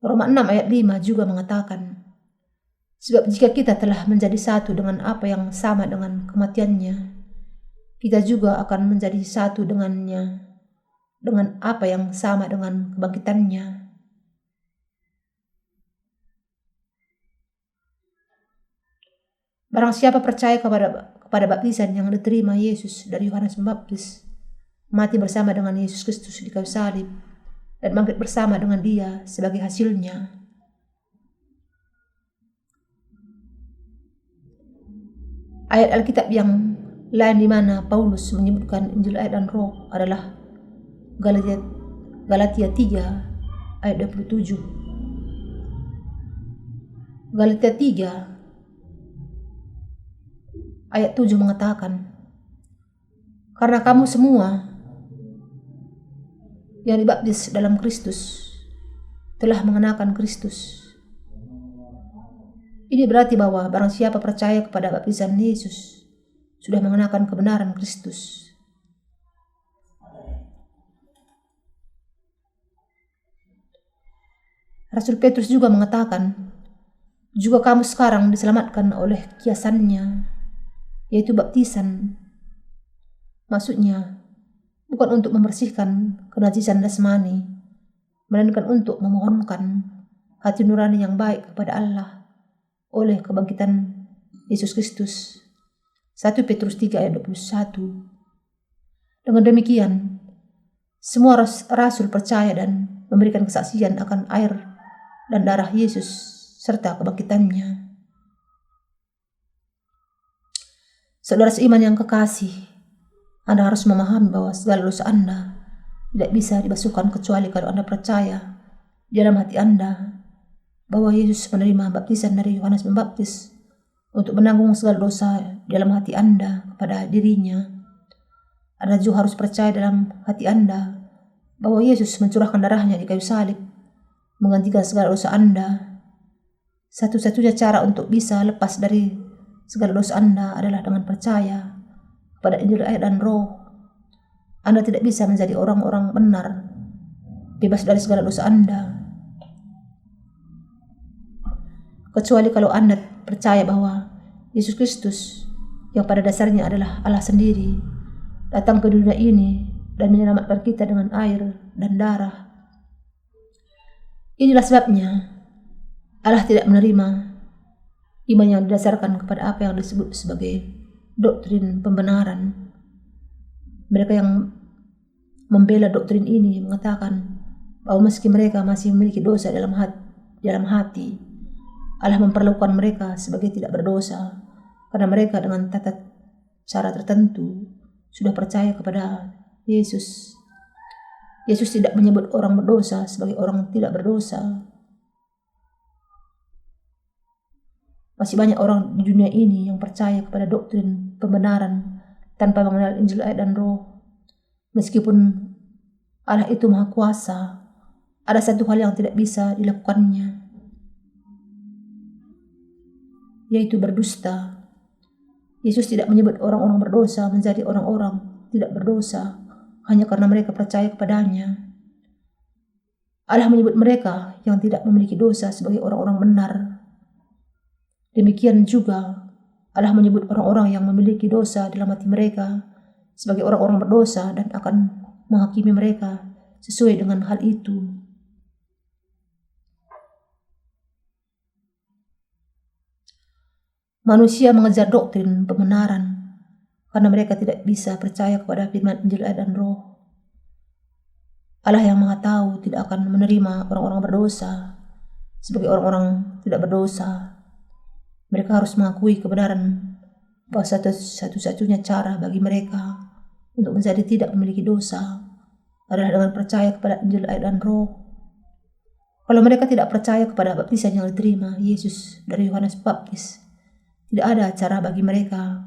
S1: Roma 6 ayat 5 juga mengatakan, sebab jika kita telah menjadi satu dengan apa yang sama dengan kematiannya, kita juga akan menjadi satu dengannya dengan apa yang sama dengan kebangkitannya. Barang siapa percaya kepada baptisan yang diterima Yesus dari Yohanes Pembaptis, mati bersama dengan Yesus Kristus di kayu salib, dan bangkit bersama dengan Dia sebagai hasilnya. Ayat Alkitab yang lain di mana Paulus menyebutkan Injil, ayat dan Roh adalah Galatia 3 ayat 27. Galatia 3 ayat 7 mengatakan, karena kamu semua yang dibaptis dalam Kristus telah mengenakan Kristus. Ini berarti bahwa barang siapa percaya kepada baptisan Yesus sudah mengenakan kebenaran Kristus. Rasul Petrus juga mengatakan, juga kamu sekarang diselamatkan oleh kiasannya, yaitu baptisan. Maksudnya bukan untuk membersihkan kenajisan jasmani, melainkan untuk memohonkan hati nurani yang baik kepada Allah oleh kebangkitan Yesus Kristus. 1 Petrus 3 ayat 21. Dengan demikian, semua rasul percaya dan memberikan kesaksian akan air dan darah Yesus serta kebangkitannya. Saudara seiman yang kekasih, Anda harus memahami bahwa segala dosa Anda tidak bisa dibasuhkan kecuali kalau Anda percaya di dalam hati Anda bahwa Yesus menerima baptisan dari Yohanes Pembaptis untuk menanggung segala dosa di dalam hati Anda kepada dirinya. Anda juga harus percaya dalam hati Anda bahwa Yesus mencurahkan darahnya di kayu salib menggantikan segala dosa Anda. Satu-satunya cara untuk bisa lepas dari segala dosa Anda adalah dengan percaya pada Injil, ayat dan Roh. Anda tidak bisa menjadi orang-orang benar, bebas dari segala dosa Anda, kecuali kalau Anda percaya bahwa Yesus Kristus yang pada dasarnya adalah Allah sendiri datang ke dunia ini dan menyelamatkan kita dengan air dan darah. Inilah sebabnya Allah tidak menerima iman yang didasarkan kepada apa yang disebut sebagai doktrin pembenaran. Mereka yang membela doktrin ini mengatakan bahwa meski mereka masih memiliki dosa dalam hati, Allah memperlakukan mereka sebagai tidak berdosa karena mereka dengan tata cara tertentu sudah percaya kepada Yesus. Yesus tidak menyebut orang berdosa sebagai orang tidak berdosa. Masih banyak orang di dunia ini yang percaya kepada doktrin pembenaran tanpa mengenal Injil, ayat dan Roh. Meskipun Allah itu Maha Kuasa, ada satu hal yang tidak bisa dilakukannya, yaitu berdusta. Yesus tidak menyebut orang-orang berdosa menjadi orang-orang tidak berdosa hanya karena mereka percaya kepadanya. Allah menyebut mereka yang tidak memiliki dosa sebagai orang-orang benar. Demikian juga Allah menyebut orang-orang yang memiliki dosa dalam hati mereka sebagai orang-orang berdosa dan akan menghakimi mereka sesuai dengan hal itu. Manusia mengejar doktrin pembenaran karena mereka tidak bisa percaya kepada firman Injil dan Roh. Allah yang Maha Tahu tidak akan menerima orang-orang berdosa sebagai orang-orang tidak berdosa. Mereka harus mengakui kebenaran bahwa satu-satunya cara bagi mereka untuk menjadi tidak memiliki dosa adalah dengan percaya kepada Injil dan Roh. Kalau mereka tidak percaya kepada baptisan yang diterima Yesus dari Yohanes Pembaptis, tidak ada cara bagi mereka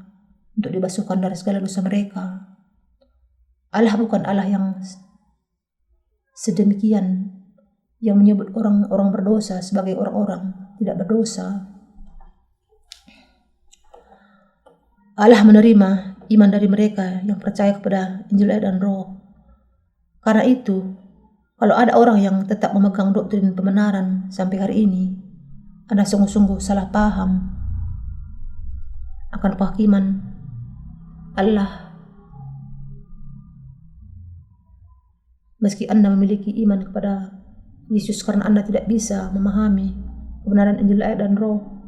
S1: untuk dibasuhkan dari segala dosa mereka. Allah bukan Allah yang sedemikian yang menyebut orang-orang berdosa sebagai orang-orang tidak berdosa. Allah menerima iman dari mereka yang percaya kepada Injil dan Roh. Karena itu, kalau ada orang yang tetap memegang doktrin pembenaran sampai hari ini, Anda sungguh-sungguh salah paham akan penghakiman Allah. Meski Anda memiliki iman kepada Yesus karena Anda tidak bisa memahami kebenaran Injil dan Roh.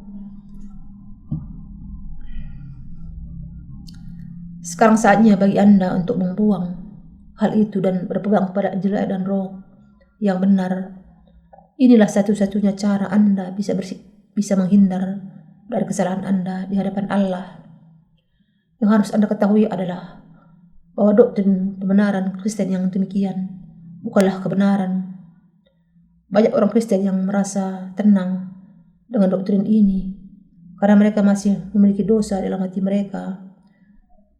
S1: Sekarang saatnya bagi Anda untuk membuang hal itu dan berpegang kepada Injil dan Roh yang benar. Inilah satu-satunya cara Anda bisa menghindar dari kesalahan Anda di hadapan Allah. Yang harus Anda ketahui adalah bahwa doktrin kebenaran Kristen yang demikian bukanlah kebenaran. Banyak orang Kristen yang merasa tenang dengan doktrin ini karena mereka masih memiliki dosa dalam hati mereka.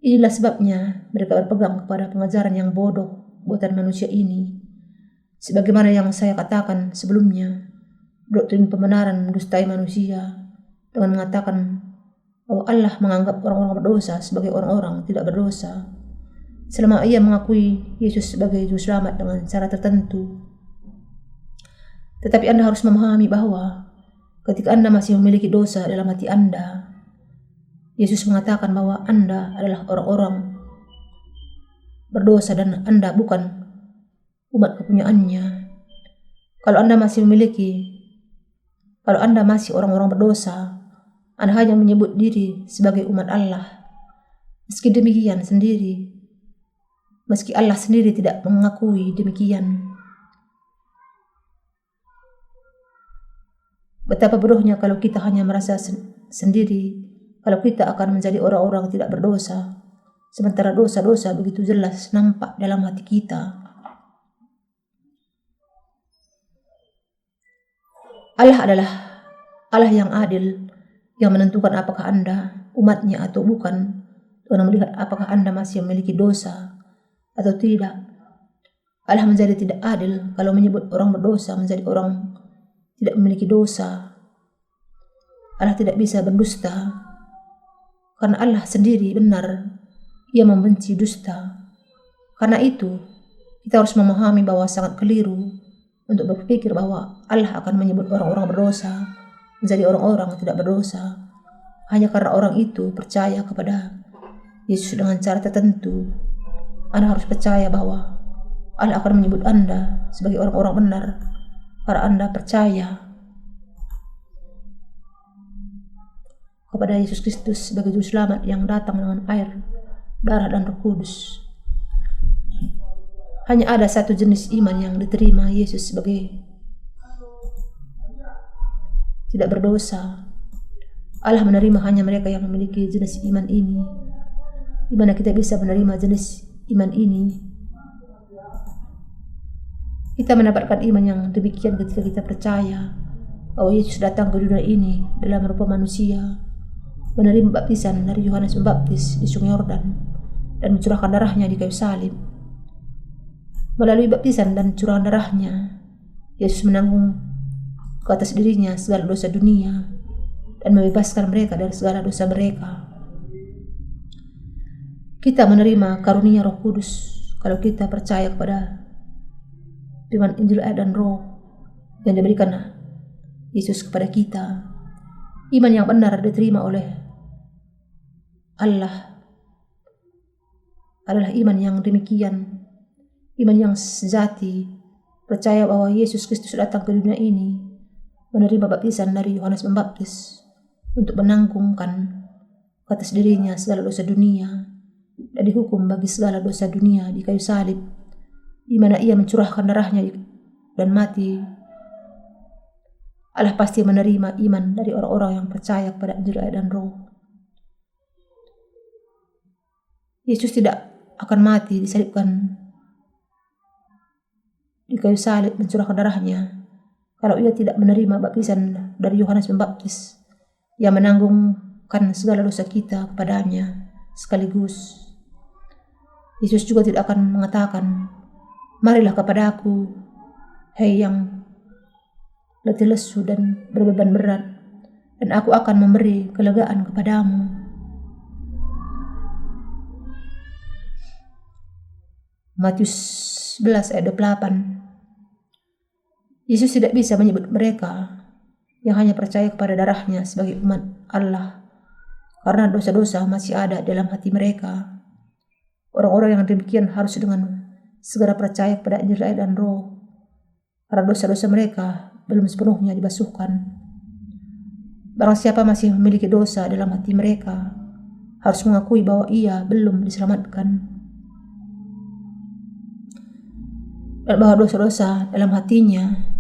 S1: Inilah sebabnya mereka berpegang kepada pengajaran yang bodoh buatan manusia ini. Sebagaimana yang saya katakan sebelumnya, doktrin pembenaran mendustai manusia dengan mengatakan bahwa Allah menganggap orang-orang berdosa sebagai orang-orang tidak berdosa selama ia mengakui Yesus sebagai juru selamat dengan cara tertentu. Tetapi Anda harus memahami bahwa ketika Anda masih memiliki dosa dalam hati Anda, Yesus mengatakan bahwa Anda adalah orang-orang berdosa dan Anda bukan umat kepunyaannya. Kalau Anda masih orang-orang berdosa, Anda hanya menyebut diri sebagai umat Allah. Meski Allah sendiri tidak mengakui demikian. Betapa bodohnya kalau kita hanya merasa sendiri kalau kita akan menjadi orang-orang tidak berdosa, sementara dosa-dosa begitu jelas nampak dalam hati kita. Allah adalah Allah yang adil, yang menentukan apakah Anda umatnya atau bukan, dengan melihat apakah Anda masih memiliki dosa atau tidak. Allah menjadi tidak adil kalau menyebut orang berdosa menjadi orang tidak memiliki dosa. Allah tidak bisa berdusta, karena Allah sendiri benar, Ia membenci dusta. Karena itu, kita harus memahami bahwa sangat keliru untuk berpikir bahwa Allah akan menyebut orang-orang berdosa menjadi orang-orang tidak berdosa hanya karena orang itu percaya kepada Yesus dengan cara tertentu. Anda harus percaya bahwa Allah akan menyebut Anda sebagai orang-orang benar karena Anda percaya kepada Yesus Kristus sebagai juru selamat yang datang dengan air, darah dan Roh Kudus. Hanya ada satu jenis iman yang diterima Yesus sebagai tidak berdosa. Allah menerima hanya mereka yang memiliki jenis iman ini. Di mana kita bisa menerima jenis iman ini? Kita mendapatkan iman yang demikian ketika kita percaya bahwa Yesus datang ke dunia ini dalam rupa manusia, menerima baptisan dari Yohanes Pembaptis di Sungai Yordan dan mencurahkan darahnya di kayu salib. Melalui baptisan dan curahan darahnya, Yesus menanggung ke atas dirinya segala dosa dunia dan membebaskan mereka dari segala dosa mereka. Kita menerima karunia Roh Kudus kalau kita percaya kepada firman Injil, air dan roh yang diberikan Yesus kepada kita. Iman yang benar diterima oleh Allah adalah iman yang demikian, iman yang sejati, percaya bahwa Yesus Kristus datang ke dunia ini, menerima baptisan dari Yohanes Pembaptis untuk menanggungkan atas dirinya segala dosa dunia dan dihukum bagi segala dosa dunia di kayu salib, di mana ia mencurahkan darahnya dan mati. Allah pasti menerima iman dari orang-orang yang percaya kepada Injil, air dan roh. Yesus tidak akan mati disalibkan di kayu salib mencurahkan darahnya kalau ia tidak menerima baptisan dari Yohanes Pembaptis yang menanggungkan segala dosa kita kepadanya sekaligus. Yesus juga tidak akan mengatakan, "Marilah kepadaku, hei yang letih lesu dan berbeban berat, dan aku akan memberi kelegaan kepadamu." Matius 11 ayat 28. Yesus tidak bisa menyebut mereka yang hanya percaya kepada darahnya sebagai umat Allah, karena dosa-dosa masih ada dalam hati mereka. Orang-orang yang demikian harus dengan segera percaya kepada Injil, air dan roh, karena dosa-dosa mereka belum sepenuhnya dibasuhkan. Barang siapa masih memiliki dosa dalam hati mereka harus mengakui bahwa ia belum diselamatkan, dan bahwa dosa-dosa dalam hatinya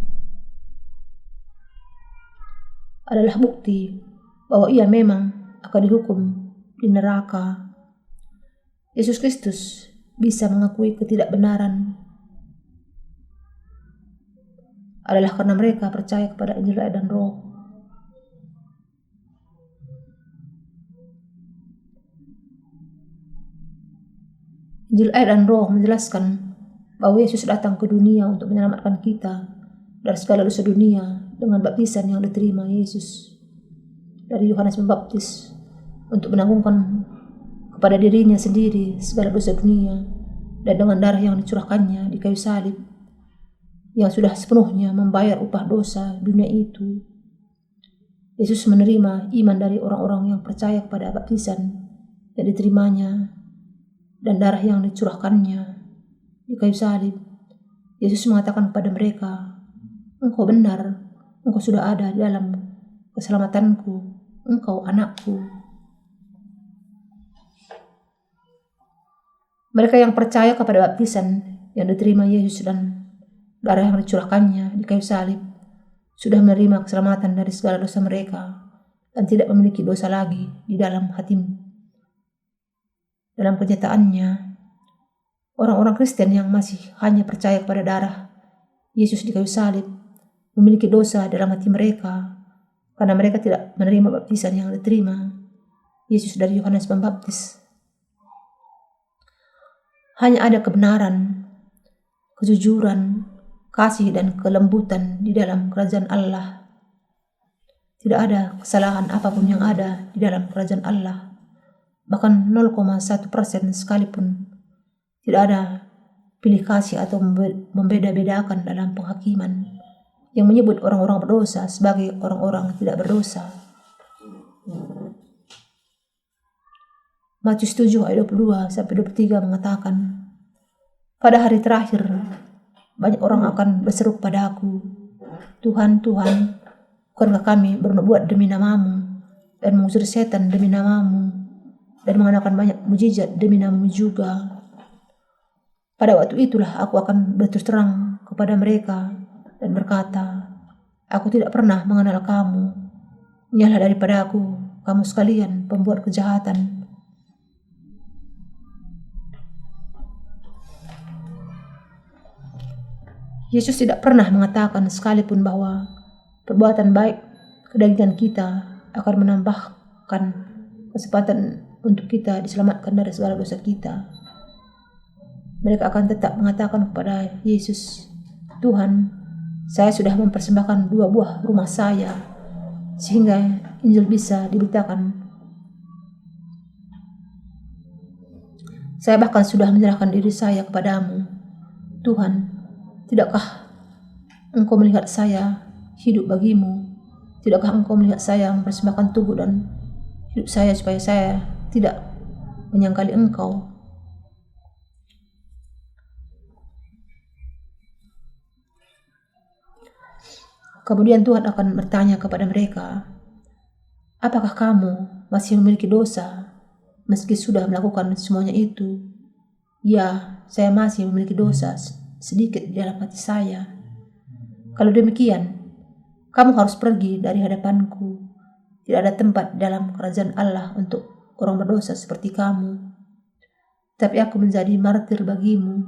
S1: adalah bukti bahwa ia memang akan dihukum di neraka. Yesus Kristus bisa mengakui ketidakbenaran adalah karena mereka percaya kepada Injil, air dan roh. Injil, air dan roh menjelaskan bahwa Yesus datang ke dunia untuk menyelamatkan kita dari segala dosa dunia dengan baptisan yang diterima Yesus dari Yohanes Pembaptis untuk menanggungkan kepada dirinya sendiri segala dosa dunia, dan dengan darah yang dicurahkannya di kayu salib yang sudah sepenuhnya membayar upah dosa dunia itu. Yesus menerima iman dari orang-orang yang percaya kepada baptisan yang diterimanya dan darah yang dicurahkannya di kayu salib. Yesus mengatakan kepada mereka, "Engkau benar, engkau sudah ada di dalam keselamatanku, engkau anakku." Mereka yang percaya kepada baptisan yang diterima Yesus dan darah yang dicurahkannya di kayu salib sudah menerima keselamatan dari segala dosa mereka dan tidak memiliki dosa lagi di dalam hatimu. Dalam kenyataannya, orang-orang Kristen yang masih hanya percaya kepada darah Yesus di kayu salib memiliki dosa dalam hati mereka karena mereka tidak menerima baptisan yang diterima Yesus dari Yohanes Pembaptis. Hanya ada kebenaran, kejujuran, kasih dan kelembutan di dalam kerajaan Allah. Tidak ada kesalahan apapun yang ada di dalam kerajaan Allah. Bahkan 0,1% sekalipun. Tidak ada pilih kasih atau membeda-bedakan dalam penghakiman yang menyebut orang-orang berdosa sebagai orang-orang tidak berdosa. Matius 7 ayat 22-23 mengatakan, "Pada hari terakhir banyak orang akan berseru kepadaku, 'Tuhan, Tuhan, bukankah kami bernubuat demi namamu dan mengusir setan demi namamu dan mengadakan banyak mujizat demi namamu juga?' Pada waktu itulah aku akan berterus terang kepada mereka dan berkata, 'Aku tidak pernah mengenal kamu. Nyahlah daripada aku, kamu sekalian pembuat kejahatan.'" Yesus tidak pernah mengatakan sekalipun bahwa perbuatan baik kedagingan kita akan menambahkan kesempatan untuk kita diselamatkan dari segala dosa kita. Mereka akan tetap mengatakan kepada Yesus, "Tuhan, saya sudah mempersembahkan 2 buah rumah saya sehingga Injil bisa diberitakan. Saya bahkan sudah menyerahkan diri saya kepadamu. Tuhan, tidakkah Engkau melihat saya hidup bagimu? Tidakkah Engkau melihat saya mempersembahkan tubuh dan hidup saya supaya saya tidak menyangkali Engkau? Kemudian Tuhan akan bertanya kepada mereka, apakah kamu masih memiliki dosa meski sudah melakukan semuanya itu? Ya, saya masih memiliki dosa sedikit di dalam hati saya. Kalau demikian, kamu harus pergi dari hadapanku. Tidak ada tempat dalam kerajaan Allah untuk orang berdosa seperti kamu. Tapi aku menjadi martir bagimu.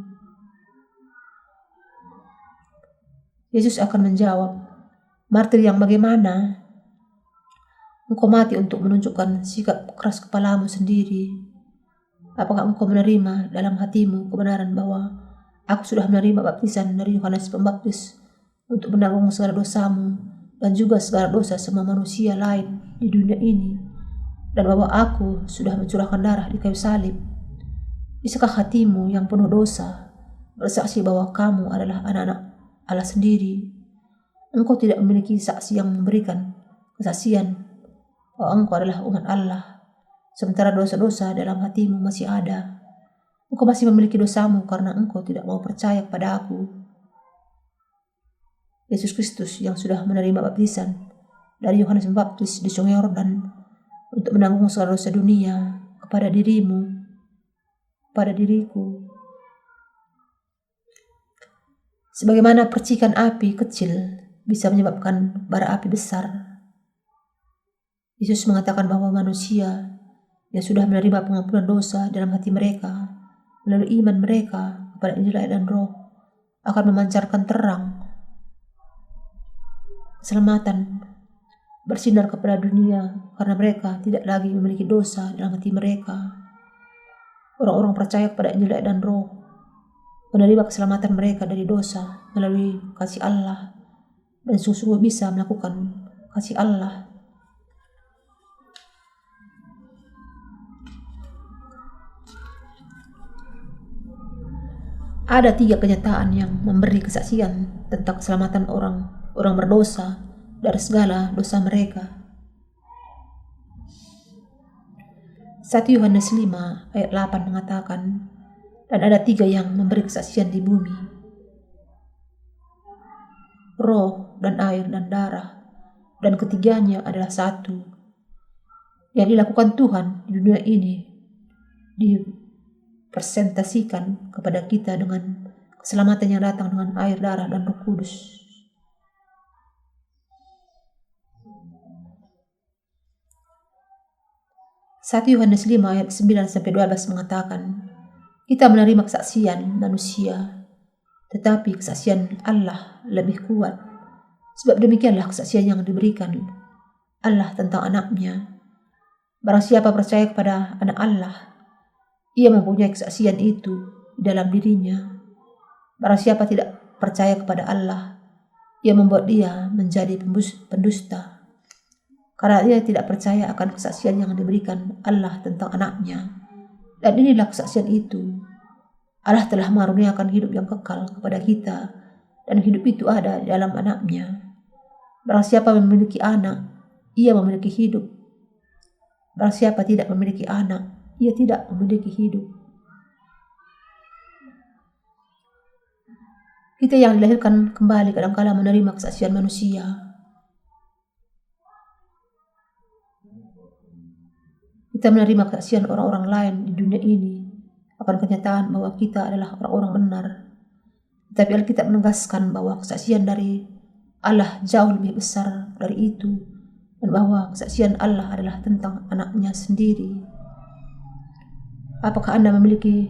S1: Yesus akan menjawab, martir yang bagaimana? Engkau mati untuk menunjukkan sikap keras kepalamu sendiri. Apakah engkau menerima dalam hatimu kebenaran bahwa aku sudah menerima baptisan dari Yohanes Pembaptis untuk menanggung segala dosamu dan juga segala dosa semua manusia lain di dunia ini, dan bahwa aku sudah mencurahkan darah di kayu salib? Bisakah hatimu yang penuh dosa bersaksi bahwa kamu adalah anak-anak Allah sendiri? Engkau tidak memiliki saksi yang memberikan kesaksian bahwa engkau adalah umat Allah, sementara dosa-dosa dalam hatimu masih ada. Engkau masih memiliki dosamu karena engkau tidak mau percaya kepada aku. Yesus Kristus yang sudah menerima baptisan dari Yohanes Pembaptis di Sungai Yordan untuk menanggung segala dosa dunia kepada dirimu, pada diriku. Sebagaimana percikan api kecil bisa menyebabkan bara api besar, Yesus mengatakan bahwa manusia yang sudah menerima pengampunan dosa dalam hati mereka melalui iman mereka kepada Injil dan Roh akan memancarkan terang keselamatan bersinar kepada dunia karena mereka tidak lagi memiliki dosa dalam hati mereka. Orang-orang percaya kepada Injil dan Roh menerima keselamatan mereka dari dosa melalui kasih Allah dan sungguh-sungguh bisa melakukan kasih Allah. Ada 3 kenyataan yang memberi kesaksian tentang keselamatan orang berdosa dari segala dosa mereka. 1 Yohanes 5 ayat 8 mengatakan, dan ada 3 yang memberi kesaksian di bumi, roh dan air dan darah, dan ketiganya adalah satu. Yang dilakukan Tuhan di dunia ini presentasikan kepada kita dengan keselamatan yang datang dengan air, darah, dan Roh Kudus. Satu Yohanes 5 ayat 9-12 mengatakan, kita menerima kesaksian manusia, tetapi kesaksian Allah lebih kuat. Sebab demikianlah kesaksian yang diberikan Allah tentang anaknya. Barang siapa percaya kepada anak Allah, ia mempunyai kesaksian itu di dalam dirinya. Barang siapa tidak percaya kepada Allah, ia membuat dia menjadi pendusta, karena ia tidak percaya akan kesaksian yang diberikan Allah tentang anaknya. Dan inilah kesaksian itu, Allah telah mengaruniakan hidup yang kekal kepada kita, dan hidup itu ada di dalam anaknya. Barang siapa memiliki anak, ia memiliki hidup. Barang siapa tidak memiliki anak, ia tidak memiliki hidup. Kita yang dilahirkan kembali kadang-kala menerima kesaksian manusia. Kita menerima kesaksian orang-orang lain di dunia ini akan kenyataan bahwa kita adalah orang-orang benar. Tetapi Alkitab menegaskan bahwa kesaksian dari Allah jauh lebih besar dari itu, dan bahwa kesaksian Allah adalah tentang anaknya sendiri. Apakah Anda memiliki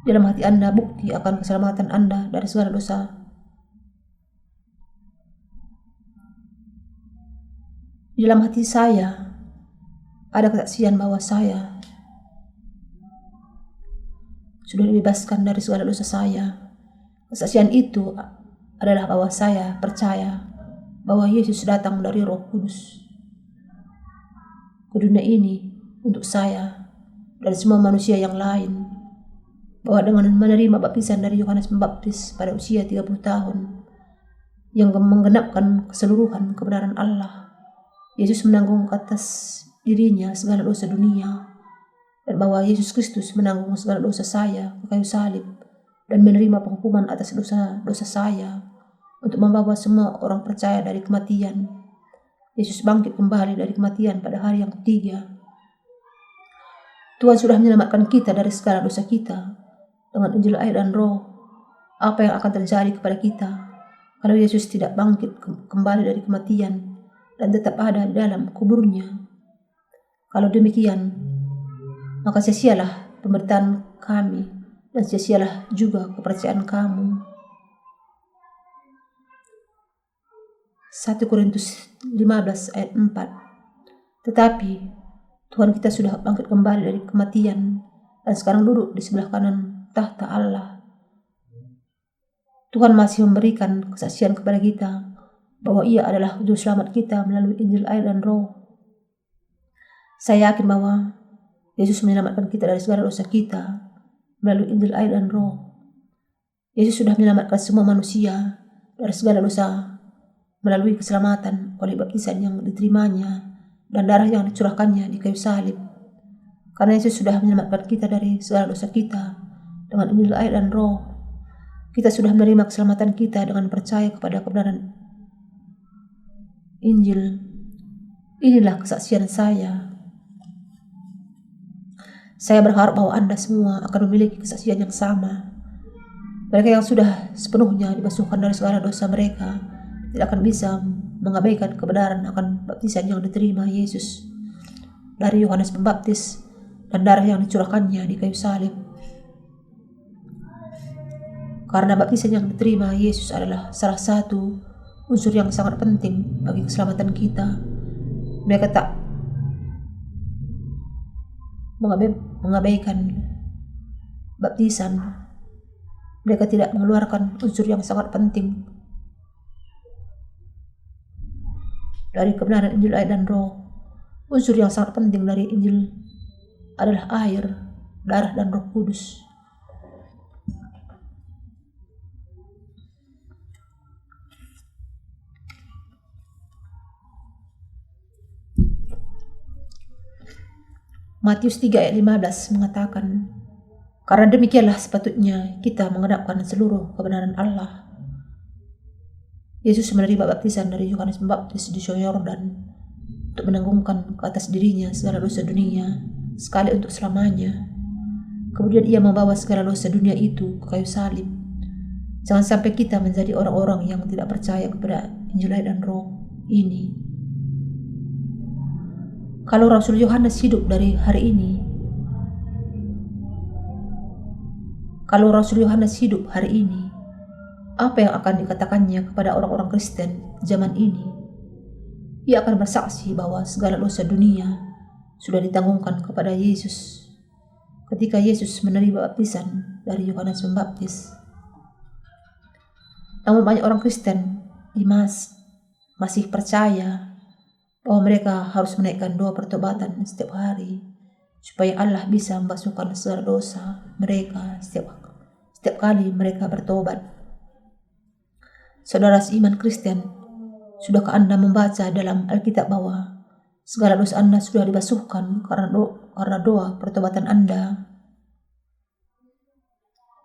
S1: dalam hati Anda bukti akan keselamatan Anda dari segala dosa? Di dalam hati saya ada kesaksian bahwa saya sudah dibebaskan dari segala dosa saya. Kesaksian itu adalah bahwa saya percaya bahwa Yesus datang dari Roh Kudus ke dunia ini untuk saya dan semua manusia yang lain. bahwa dengan menerima baptisan dari Yohanes Pembaptis pada usia 30 tahun yang menggenapkan keseluruhan kebenaran Allah, Yesus menanggung atas dirinya segala dosa dunia, dan bahwa Yesus Kristus menanggung segala dosa saya ke kayu salib dan menerima penghukuman atas dosa-dosa saya untuk membawa semua orang percaya dari kematian. Yesus bangkit kembali dari kematian pada hari yang ketiga. Tuhan sudah menyelamatkan kita dari segala dosa kita dengan Injil, air, dan Roh. Apa yang akan terjadi kepada kita kalau Yesus tidak bangkit kembali dari kematian dan tetap ada di dalam kuburnya? Kalau demikian, maka sia-sialah pemberitaan kami dan sia-sialah juga kepercayaan kamu. 1 Korintus 15 ayat 4. Tetapi Tuhan kita sudah bangkit kembali dari kematian dan sekarang duduk di sebelah kanan tahta Allah. Tuhan masih memberikan kesaksian kepada kita bahwa Ia adalah juru selamat kita melalui Injil, air, dan Roh. Saya yakin bahwa Yesus menyelamatkan kita dari segala dosa kita melalui Injil, air, dan Roh. Yesus sudah menyelamatkan semua manusia dari segala dosa melalui keselamatan oleh baptisan yang diterimanya dan darah yang dicurahkannya di kayu salib. Karena Yesus sudah menyelamatkan kita dari segala dosa kita dengan Injil, air, dan Roh, kita sudah menerima keselamatan kita dengan percaya kepada kebenaran Injil. Inilah kesaksian saya. Saya berharap bahwa Anda semua akan memiliki kesaksian yang sama. Mereka yang sudah sepenuhnya dibasuhkan dari segala dosa mereka tidak akan bisa mengabaikan kebenaran akan baptisan yang diterima Yesus dari Yohanes Pembaptis dan darah yang dicurahkannya di kayu salib. Karena baptisan yang diterima Yesus adalah salah satu unsur yang sangat penting bagi keselamatan kita, mereka tak mengabaikan baptisan. Mereka tidak mengeluarkan unsur yang sangat penting dari kebenaran Injil, air, dan Roh. Unsur yang sangat penting dari Injil adalah air, darah, dan Roh Kudus. Matius 3 ayat 15 mengatakan, karena demikianlah sepatutnya kita menggenapkan seluruh kebenaran Allah. Yesus menerima baptisan dari Yohanes Pembaptis di Sungai Yordan untuk menanggungkan ke atas dirinya segala dosa dunia sekali untuk selamanya. Kemudian Ia membawa segala dosa dunia itu ke kayu salib. Jangan sampai kita menjadi orang-orang yang tidak percaya kepada Injil, air, dan Roh ini. Kalau Rasul Yohanes hidup dari hari ini, apa yang akan dikatakannya kepada orang-orang Kristen zaman ini? Ia akan bersaksi bahwa segala dosa dunia sudah ditanggungkan kepada Yesus ketika Yesus menerima baptisan dari Yohanes Pembaptis. Namun banyak orang Kristen masih percaya bahwa mereka harus menaikkan doa pertobatan setiap hari supaya Allah bisa membasuhkan segala dosa mereka setiap kali mereka bertobat. Saudara seiman Kristen, sudahkah Anda membaca dalam Alkitab bahwa segala dosa Anda sudah dibasuhkan karena doa pertobatan Anda?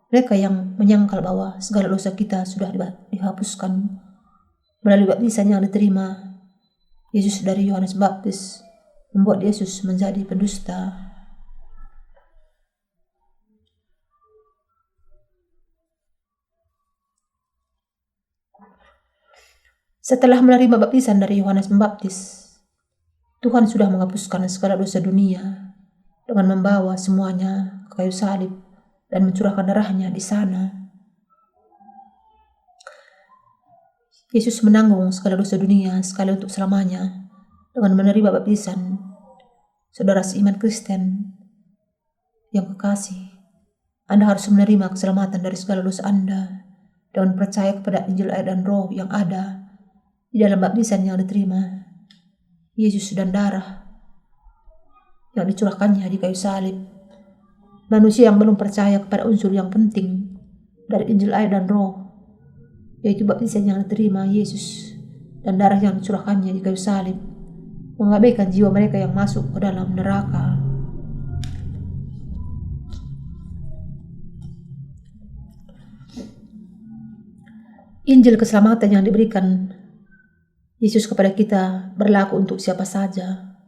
S1: Mereka yang menyangkal bahwa segala dosa kita sudah dihapuskan melalui baptisan yang diterima Yesus dari Yohanes Pembaptis membuat Yesus menjadi pendusta. Setelah menerima baptisan dari Yohanes Pembaptis, Tuhan sudah menghapuskan segala dosa dunia dengan membawa semuanya ke kayu salib dan mencurahkan darahnya di sana. Yesus menanggung segala dosa dunia sekali untuk selamanya dengan menerima baptisan. Saudara seiman Kristen yang kekasih, Anda harus menerima keselamatan dari segala dosa Anda dengan percaya kepada Injil, air, dan Roh yang ada di dalam baptisan yang diterima Yesus dan darah yang dicurahkannya di kayu salib. manusia yang belum percaya kepada unsur yang penting dari Injil, air dan Roh, yaitu baptisan yang diterima Yesus dan darah yang dicurahkannya di kayu salib, mengabaikan jiwa mereka yang masuk ke dalam neraka. Injil keselamatan yang diberikan Yesus kepada kita berlaku untuk siapa saja.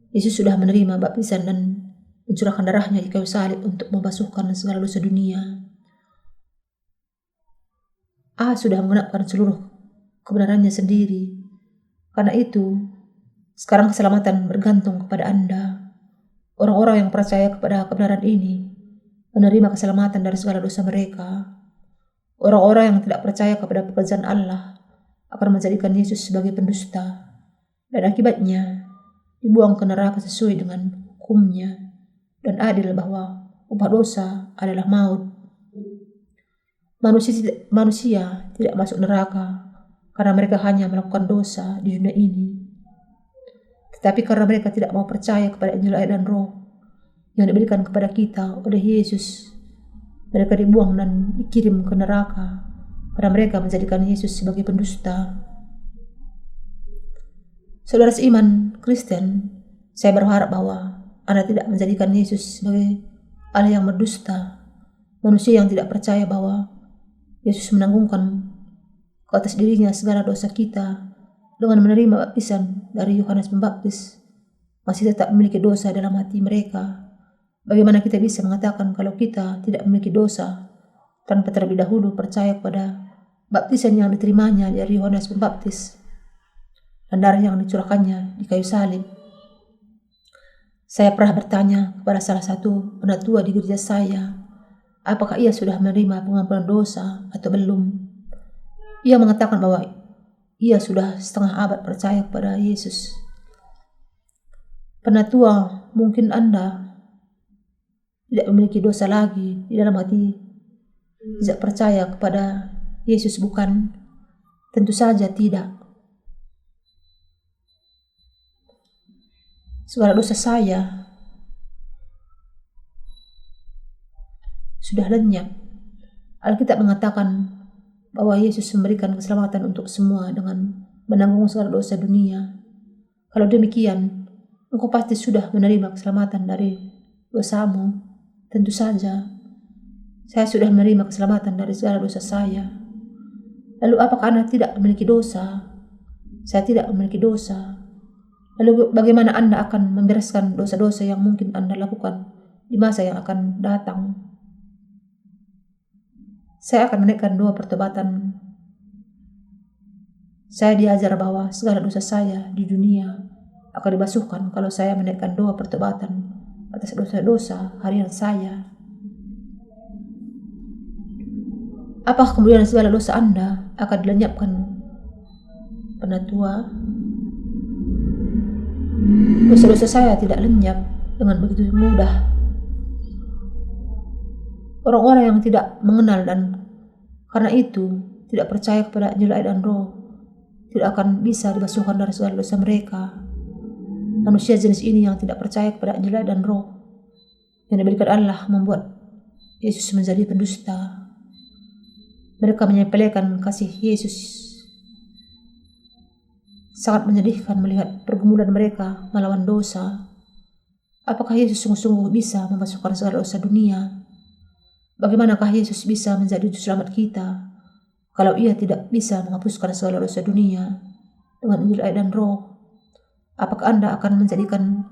S1: Yesus sudah menerima baptisan dan mencurahkan darahnya di kayu salib untuk membasuhkan segala dosa dunia. Allah sudah menggenapkan seluruh kebenarannya sendiri. Karena itu, sekarang keselamatan bergantung kepada Anda. Orang-orang yang percaya kepada kebenaran ini menerima keselamatan dari segala dosa mereka. Orang-orang yang tidak percaya kepada pekerjaan Allah akan menjadikan Yesus sebagai pendusta, dan akibatnya dibuang ke neraka sesuai dengan hukumnya, dan adil bahwa upah dosa adalah maut. Manusia tidak masuk neraka karena mereka hanya melakukan dosa di dunia ini, tetapi karena mereka tidak mau percaya kepada Injil, air dan Roh yang diberikan kepada kita oleh Yesus. Mereka dibuang dan dikirim ke neraka karena mereka menjadikan Yesus sebagai pendusta. Saudara seiman Kristen, saya berharap bahwa Anda tidak menjadikan Yesus sebagai Allah yang berdusta, manusia yang tidak percaya bahwa Yesus menanggungkan ke atas dirinya segala dosa kita dengan menerima baptisan dari Yohanes Pembaptis, masih tetap memiliki dosa dalam hati mereka. Bagaimana kita bisa mengatakan kalau kita tidak memiliki dosa tanpa terlebih dahulu percaya kepada baptisan yang diterimanya dari Yohanes Pembaptis dan darah yang dicurahkannya di kayu salib? Saya pernah bertanya kepada salah satu penatua di gereja saya, apakah ia sudah menerima pengampunan dosa atau belum. Ia mengatakan bahwa ia sudah setengah abad percaya kepada Yesus. Penatua, mungkin Anda tidak memiliki dosa lagi di dalam hati, tidak percaya kepada Yesus, bukan? Tentu saja tidak. Segala dosa saya sudah lenyap. Alkitab mengatakan bahwa Yesus memberikan keselamatan untuk semua dengan menanggung segala dosa dunia. Kalau demikian, engkau pasti sudah menerima keselamatan dari dosamu. Tentu saja, saya sudah menerima keselamatan dari segala dosa saya. Lalu apakah Anda tidak memiliki dosa? Saya tidak memiliki dosa. Lalu bagaimana Anda akan membereskan dosa-dosa yang mungkin Anda lakukan di masa yang akan datang? Saya akan menaikkan doa pertobatan. Saya diajar bahwa segala dosa saya di dunia akan dibasuhkan kalau saya menaikkan doa pertobatan atas dosa-dosa harian saya. Apakah kemudian segala dosa Anda akan dilenyapkan, penatua? Dosa-dosa saya tidak lenyap dengan begitu mudah. Orang-orang yang tidak mengenal dan karena itu tidak percaya kepada Injil, air dan Roh tidak akan bisa dibasuhkan dari segala dosa mereka. Manusia jenis ini yang tidak percaya kepada Injil, air dan Roh yang diberikan Allah membuat Yesus menjadi pendusta. Mereka menyepelekan kasih Yesus. Sangat menyedihkan melihat pergumulan mereka melawan dosa. Apakah Yesus sungguh-sungguh bisa membasuhkan segala dosa dunia? Bagaimanakah Yesus bisa menjadi juru selamat kita kalau ia tidak bisa menghapuskan segala dosa dunia dengan Injil, air dan Roh? Apakah Anda akan menjadikan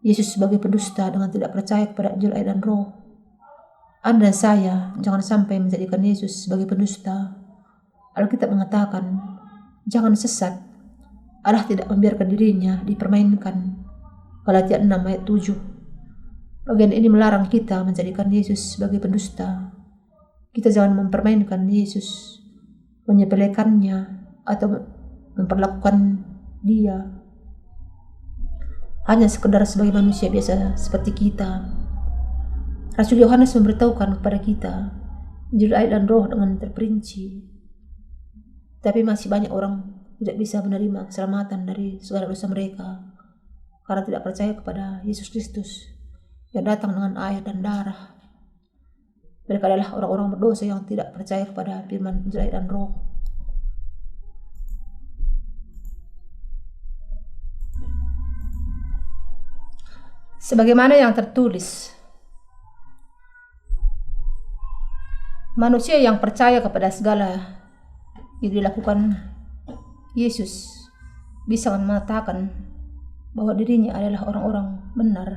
S1: Yesus sebagai pendusta dengan tidak percaya kepada Injil, air dan Roh? Anda dan saya jangan sampai menjadikan Yesus sebagai pendusta. Alkitab mengatakan, jangan sesat. Allah tidak membiarkan dirinya dipermainkan. Galatia 6 ayat 7. Bagian ini melarang kita menjadikan Yesus sebagai pendusta. Kita jangan mempermainkan Yesus, menyepelekannya, atau memperlakukan dia hanya sekedar sebagai manusia biasa seperti kita. Rasul Yohanes memberitahukan kepada kita Injil, air dan Roh dengan terperinci. Tapi masih banyak orang tidak bisa menerima keselamatan dari segala dosa mereka karena tidak percaya kepada Yesus Kristus yang datang dengan air dan darah. Mereka adalah orang-orang berdosa yang tidak percaya kepada firman Injil dan Roh. Sebagaimana yang tertulis, manusia yang percaya kepada segala yang dilakukan Yesus bisa mengatakan bahwa dirinya adalah orang-orang benar.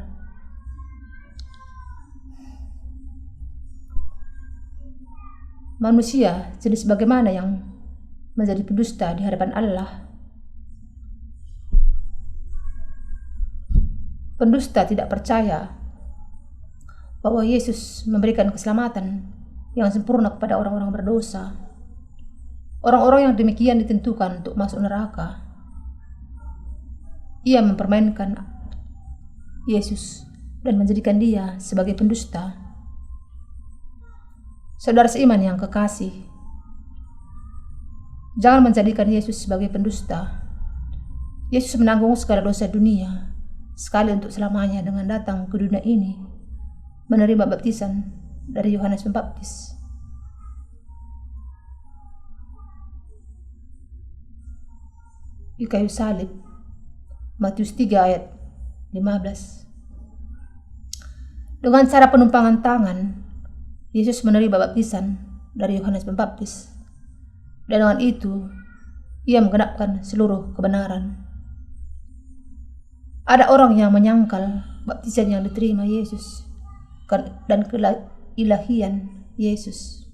S1: Manusia jenis bagaimana yang menjadi pendusta di hadapan Allah? Pendusta tidak percaya bahwa Yesus memberikan keselamatan yang sempurna kepada orang-orang berdosa. Orang-orang yang demikian ditentukan untuk masuk neraka. Ia mempermainkan Yesus dan menjadikan dia sebagai pendusta. Saudara seiman yang kekasih, jangan menjadikan Yesus sebagai pendusta. Yesus menanggung segala dosa dunia sekali untuk selamanya dengan datang ke dunia ini, menerima baptisan dari Yohanes Pembaptis. Di kayu salib, Matius 3 ayat 15. Dengan cara penumpangan tangan, Yesus menerima baptisan dari Yohanes Pembaptis, dan dengan itu ia menggenapkan seluruh kebenaran. Ada orang yang menyangkal baptisan yang diterima Yesus dan keilahian Yesus.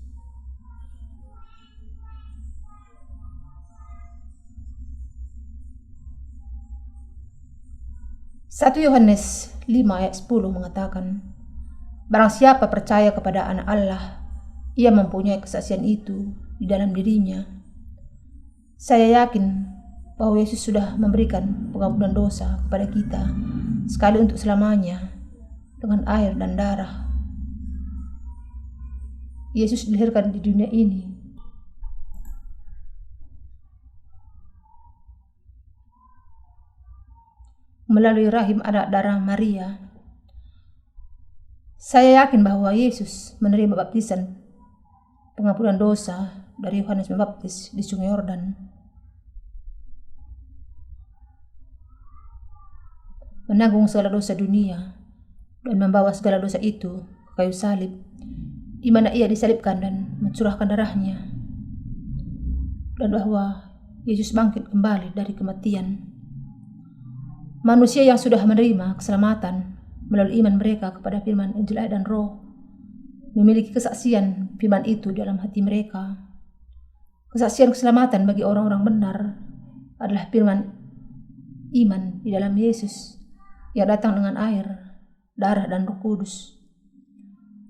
S1: Satu Yohanes 5 ayat 10 mengatakan, barang siapa percaya kepada Anak Allah, ia mempunyai kesaksian itu di dalam dirinya. Saya yakin bahwa Yesus sudah memberikan pengampunan dosa kepada kita sekali untuk selamanya dengan air dan darah. Yesus dilahirkan di dunia ini melalui rahim anak darah Maria. Saya yakin bahwa Yesus menerima baptisan pengampunan dosa dari Yohanes Pembaptis di Sungai Yordan, menanggung segala dosa dunia dan membawa segala dosa itu ke kayu salib, di mana ia disalibkan dan mencurahkan darahnya, dan bahwa Yesus bangkit kembali dari kematian. Manusia yang sudah menerima keselamatan melalui iman mereka kepada firman Injil dan Roh memiliki kesaksian firman itu dalam hati mereka. Kesaksian keselamatan bagi orang-orang benar adalah firman iman di dalam Yesus yang datang dengan air, darah, dan Roh Kudus.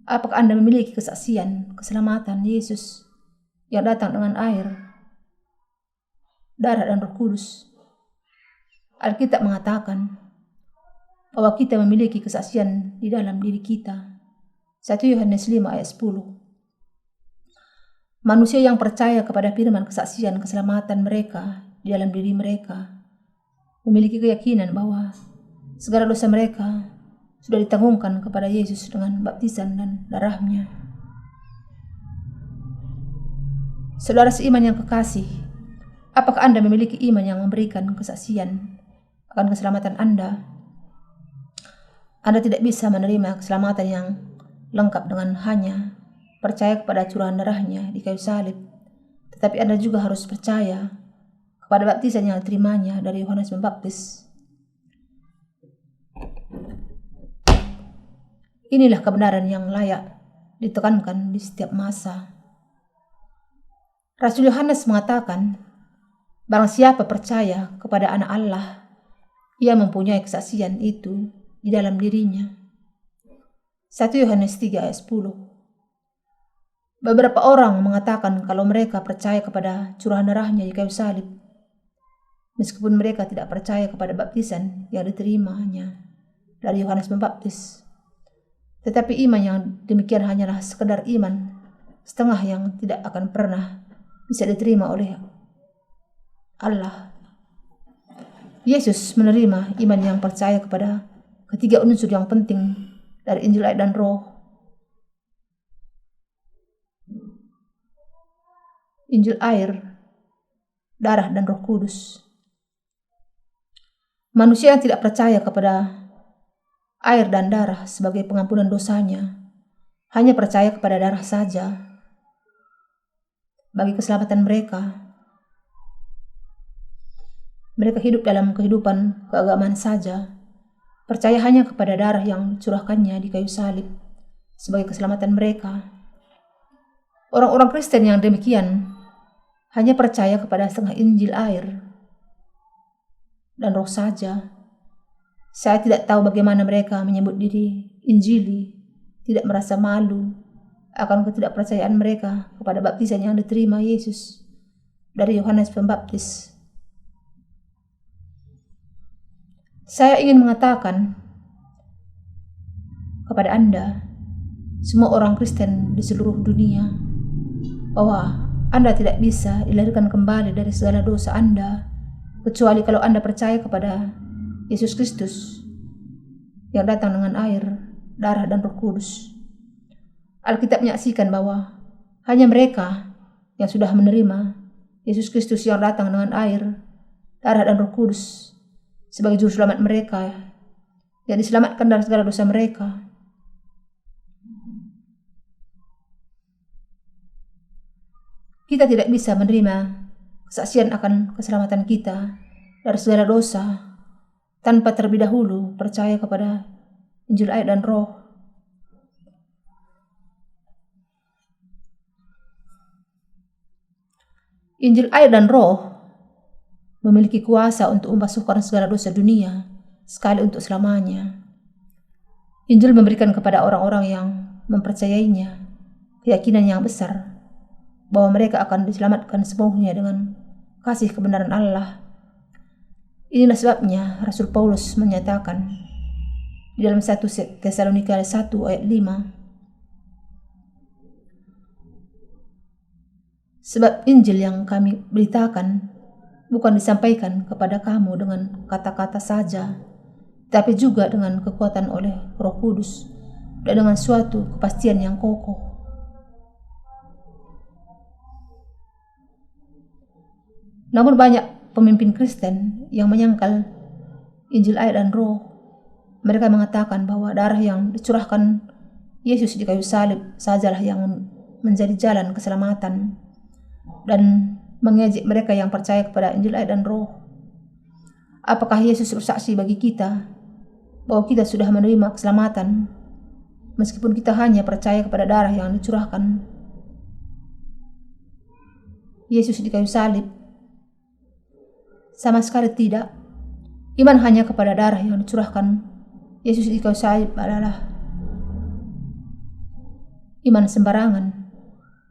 S1: Apakah Anda memiliki kesaksian keselamatan Yesus yang datang dengan air, darah, dan Roh Kudus? Alkitab mengatakan bahwa kita memiliki kesaksian di dalam diri kita. 1 Yohanes 5 ayat 10. Manusia yang percaya kepada firman kesaksian keselamatan mereka di dalam diri mereka memiliki keyakinan bahwa segala dosa mereka sudah ditanggungkan kepada Yesus dengan baptisan dan darahnya. Saudara seiman yang kekasih, apakah Anda memiliki iman yang memberikan kesaksian akan keselamatan Anda? Anda tidak bisa menerima keselamatan yang lengkap dengan hanya percaya kepada curahan darahnya di kayu salib, tetapi Anda juga harus percaya kepada baptisan yang diterimanya dari Yohanes Pembaptis. Inilah kebenaran yang layak ditekankan di setiap masa. Rasul Yohanes mengatakan, barang siapa percaya kepada Anak Allah, ia mempunyai kesaksian itu di dalam dirinya. 1 Yohanes 3 ayat 10. Beberapa orang mengatakan kalau mereka percaya kepada curahan darahnya di kayu salib, meskipun mereka tidak percaya kepada baptisan yang diterimanya dari Yohanes Pembaptis. Tetapi iman yang demikian hanyalah sekedar iman setengah yang tidak akan pernah bisa diterima oleh Allah. Yesus menerima iman yang percaya kepada ketiga unsur yang penting dari Injil, Air, dan Roh. Injil, air, darah, dan Roh Kudus. Manusia yang tidak percaya kepada air dan darah sebagai pengampunan dosanya, hanya percaya kepada darah saja bagi keselamatan mereka. Mereka hidup dalam kehidupan keagamaan saja, percaya hanya kepada darah yang dicurahkannya di kayu salib sebagai keselamatan mereka. Orang-orang Kristen yang demikian hanya percaya kepada setengah Injil, air, dan Roh saja. Saya tidak tahu bagaimana mereka menyebut diri Injili, tidak merasa malu akan ketidakpercayaan mereka kepada baptisan yang diterima Yesus dari Yohanes Pembaptis. Saya ingin mengatakan kepada Anda, semua orang Kristen di seluruh dunia, bahwa Anda tidak bisa dilahirkan kembali dari segala dosa Anda, kecuali kalau Anda percaya kepada Yesus Kristus yang datang dengan air, darah, dan Roh Kudus. Alkitab menyaksikan bahwa hanya mereka yang sudah menerima Yesus Kristus yang datang dengan air, darah, dan Roh Kudus sebagai juru selamat mereka, yang diselamatkan dari segala dosa mereka. Kita tidak bisa menerima kesaksian akan keselamatan kita dari segala dosa tanpa terlebih dahulu percaya kepada Injil, air, dan Roh. Injil, air, dan Roh memiliki kuasa untuk membasuhkan segala dosa dunia sekali untuk selamanya. Injil memberikan kepada orang-orang yang mempercayainya keyakinan yang besar bahwa mereka akan diselamatkan sepenuhnya dengan kasih kebenaran Allah. Inilah sebabnya Rasul Paulus menyatakan di dalam 1 Tesalonika 1 ayat 5, sebab Injil yang kami beritakan bukan disampaikan kepada kamu dengan kata-kata saja, tapi juga dengan kekuatan oleh Roh Kudus dan dengan suatu kepastian yang kokoh. Namun banyak pemimpin Kristen yang menyangkal Injil, air, dan Roh. Mereka mengatakan bahwa darah yang dicurahkan Yesus di kayu salib sajalah yang menjadi jalan keselamatan, dan mengejek mereka yang percaya kepada Injil, air, dan Roh. Apakah Yesus bersaksi bagi kita bahwa kita sudah menerima keselamatan meskipun kita hanya percaya kepada darah yang dicurahkan Yesus di kayu salib? Sama sekali tidak. Iman hanya kepada darah yang dicurahkan Yesus di kayu salib adalah iman sembarangan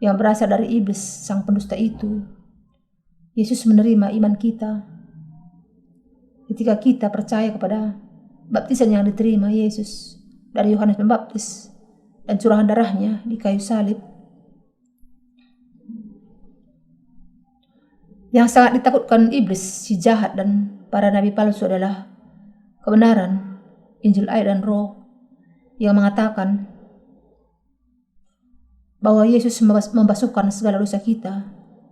S1: yang berasal dari iblis sang pendusta itu. Yesus menerima iman kita ketika kita percaya kepada baptisan yang diterima Yesus dari Yohanes Pembaptis dan curahan darahnya di kayu salib. Yang sangat ditakutkan iblis, si jahat, dan para nabi palsu adalah kebenaran Injil, air, dan Roh yang mengatakan bahwa Yesus membasuhkan segala dosa kita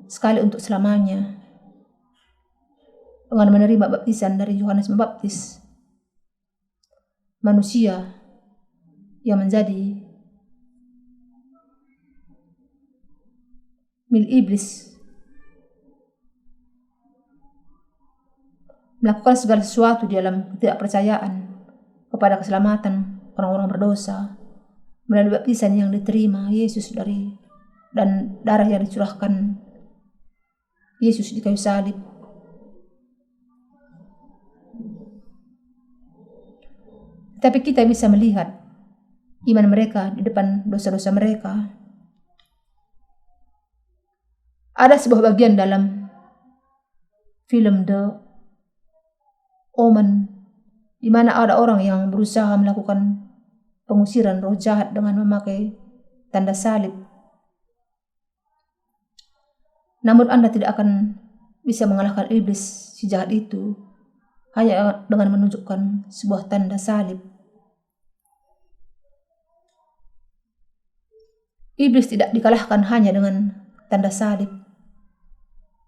S1: sekali untuk selamanya dengan menerima baptisan dari Yohanes Pembaptis. Manusia yang menjadi milik iblis melakukan segala sesuatu di dalam ketidakpercayaan kepada keselamatan orang-orang berdosa melalui baptisan yang diterima Yesus dan darah yang dicurahkan Yesus di kayu salib. Tapi kita bisa melihat iman mereka di depan dosa-dosa mereka. Ada sebuah bagian dalam film The Omen di mana ada orang yang berusaha melakukan pengusiran roh jahat dengan memakai tanda salib. Namun Anda tidak akan bisa mengalahkan iblis si jahat itu hanya dengan menunjukkan sebuah tanda salib. Iblis tidak dikalahkan hanya dengan tanda salib.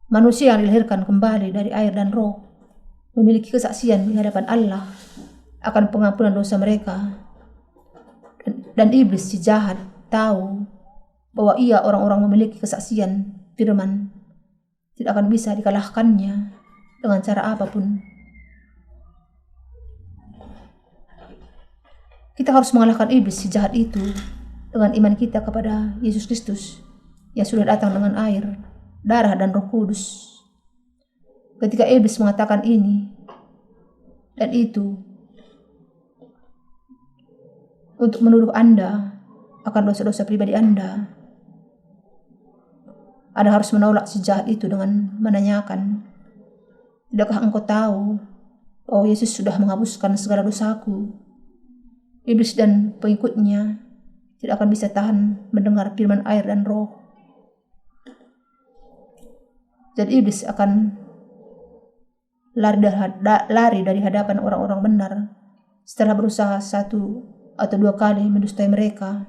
S1: Manusia yang dilahirkan kembali dari air dan roh memiliki kesaksian di hadapan Allah akan pengampunan dosa mereka. Dan iblis si jahat tahu bahwa ia orang-orang memiliki kesaksian firman tidak akan bisa dikalahkannya dengan cara apapun. Kita harus mengalahkan iblis si jahat itu dengan iman kita kepada Yesus Kristus yang sudah datang dengan air, darah, dan Roh Kudus. Ketika iblis mengatakan ini dan itu untuk menuduh Anda akan dosa-dosa pribadi Anda harus menolak si jahat itu dengan menanyakan, tidakkah engkau tahu bahwa Yesus sudah menghapuskan segala dosaku? Iblis dan pengikutnya tidak akan bisa tahan mendengar firman air dan roh. Jadi iblis akan lari dari hadapan orang-orang benar setelah berusaha 1 atau 2 kali mendustai mereka.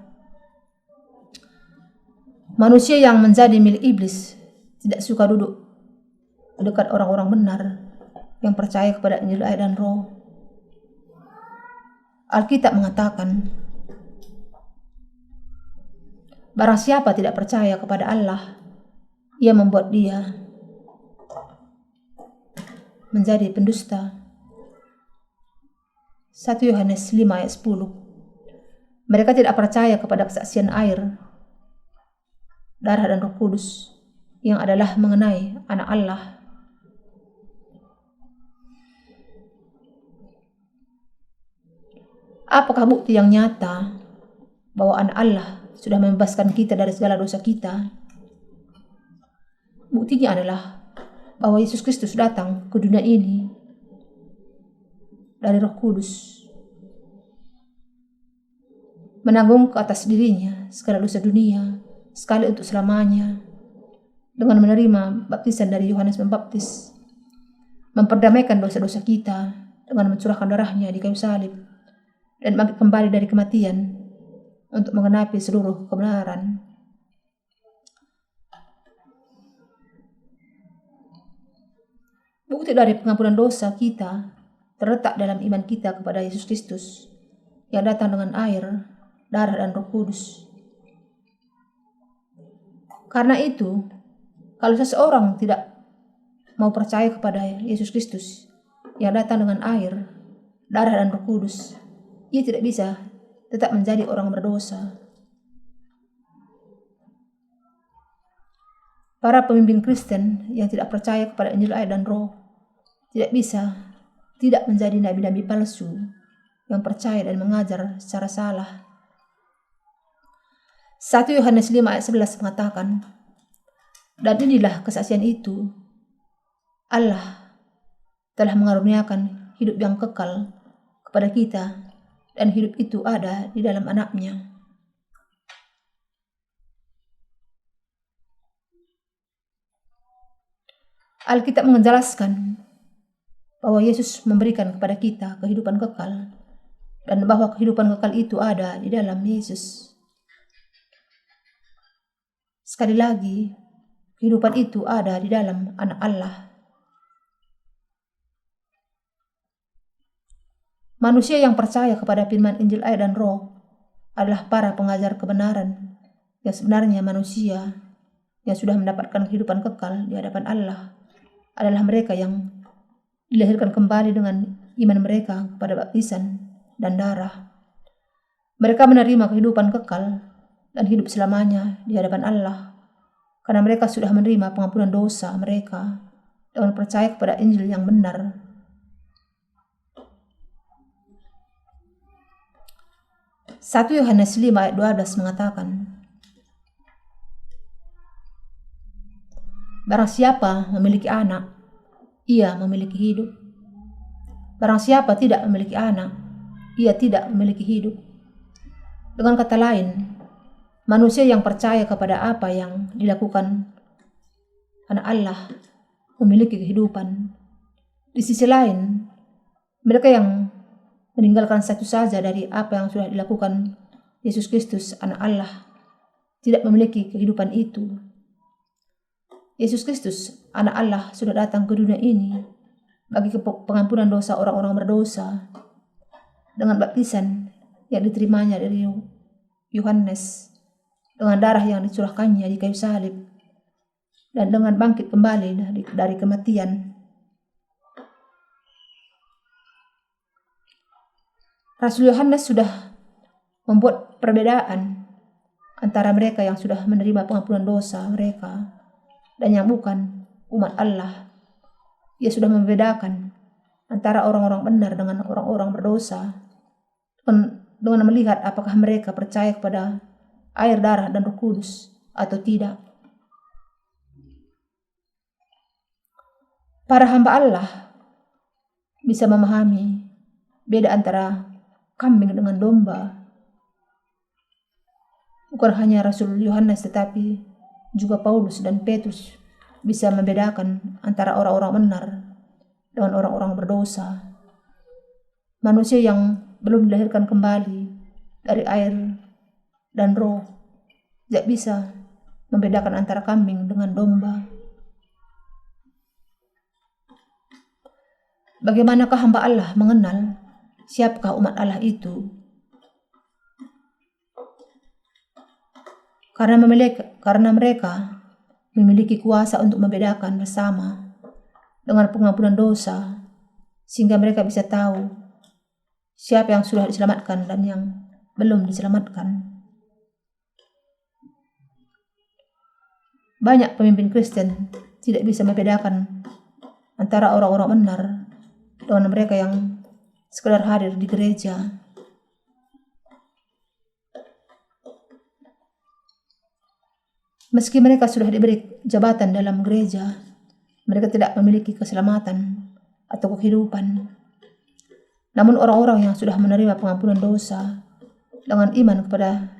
S1: Manusia yang menjadi milik iblis tidak suka duduk dekat orang-orang benar yang percaya kepada Injil air dan roh. Alkitab mengatakan, barang siapa tidak percaya kepada Allah, ia membuat dia menjadi pendusta. 1 Yohanes 5 ayat 10. Mereka tidak percaya kepada kesaksian air, darah, dan Roh Kudus yang adalah mengenai anak Allah. Apakah bukti yang nyata bahwa anak Allah sudah membebaskan kita dari segala dosa kita? Buktinya adalah bahwa Yesus Kristus datang ke dunia ini dari Roh Kudus, menanggung ke atas dirinya segala dosa dunia sekali untuk selamanya dengan menerima baptisan dari Yohanes Pembaptis, memperdamaikan dosa-dosa kita dengan mencurahkan darahnya di kayu salib, dan bangkit kembali dari kematian untuk menggenapi seluruh kebenaran. Bukti dari pengampunan dosa kita terletak dalam iman kita kepada Yesus Kristus yang datang dengan air, darah, dan Roh Kudus. Karena itu, kalau seseorang tidak mau percaya kepada Yesus Kristus yang datang dengan air, darah, dan Roh Kudus, ia tidak bisa tetap menjadi orang berdosa. Para pemimpin Kristen yang tidak percaya kepada Injil air dan Roh tidak menjadi nabi-nabi palsu yang percaya dan mengajar secara salah. 1 Yohanes 5 ayat 11 mengatakan, dan inilah kesaksian itu, Allah telah mengaruniakan hidup yang kekal kepada kita, dan hidup itu ada di dalam anaknya. Alkitab menjelaskan bahwa Yesus memberikan kepada kita kehidupan kekal, dan bahwa kehidupan kekal itu ada di dalam Yesus. Sekali lagi, kehidupan itu ada di dalam anak Allah. Manusia yang percaya kepada firman Injil air dan Roh adalah para pengajar kebenaran yang sebenarnya manusia yang sudah mendapatkan kehidupan kekal di hadapan Allah adalah mereka yang dilahirkan kembali dengan iman mereka kepada baptisan dan darah. Mereka menerima kehidupan kekal dan hidup selamanya di hadapan Allah karena mereka sudah menerima pengampunan dosa mereka dengan percaya kepada Injil yang benar. Satu Yohanes 5 ayat 12 mengatakan, barang siapa memiliki anak, ia memiliki hidup. Barang siapa tidak memiliki anak, ia tidak memiliki hidup. Dengan kata lain, manusia yang percaya kepada apa yang dilakukan anak Allah memiliki kehidupan. Di sisi lain, mereka yang meninggalkan satu saja dari apa yang sudah dilakukan Yesus Kristus, anak Allah, tidak memiliki kehidupan itu. Yesus Kristus, Anak Allah, sudah datang ke dunia ini bagi pengampunan dosa orang-orang berdosa dengan baptisan yang diterimanya dari Yohanes, dengan darah yang dicurahkannya di kayu salib, dan dengan bangkit kembali dari kematian. Rasul Yohanes sudah membuat perbedaan antara mereka yang sudah menerima pengampunan dosa mereka dan yang bukan umat Allah. Ia sudah membedakan antara orang-orang benar dengan orang-orang berdosa dengan melihat apakah mereka percaya kepada air, darah, dan Roh Kudus atau tidak. Para hamba Allah bisa memahami beda antara kambing dengan domba. Bukan hanya Rasul Yohanes tetapi juga Paulus dan Petrus bisa membedakan antara orang-orang benar dengan orang-orang berdosa. Manusia yang belum dilahirkan kembali dari air dan roh tidak bisa membedakan antara kambing dengan domba. Bagaimanakah hamba Allah mengenal siapakah umat Allah itu? Karena mereka memiliki kuasa untuk membedakan bersama dengan pengampunan dosa, sehingga mereka bisa tahu siapa yang sudah diselamatkan dan yang belum diselamatkan. Banyak pemimpin Kristen tidak bisa membedakan antara orang-orang benar dengan mereka yang sekedar hadir di gereja. Meski mereka sudah diberi jabatan dalam gereja, mereka tidak memiliki keselamatan atau kehidupan. Namun orang-orang yang sudah menerima pengampunan dosa dengan iman kepada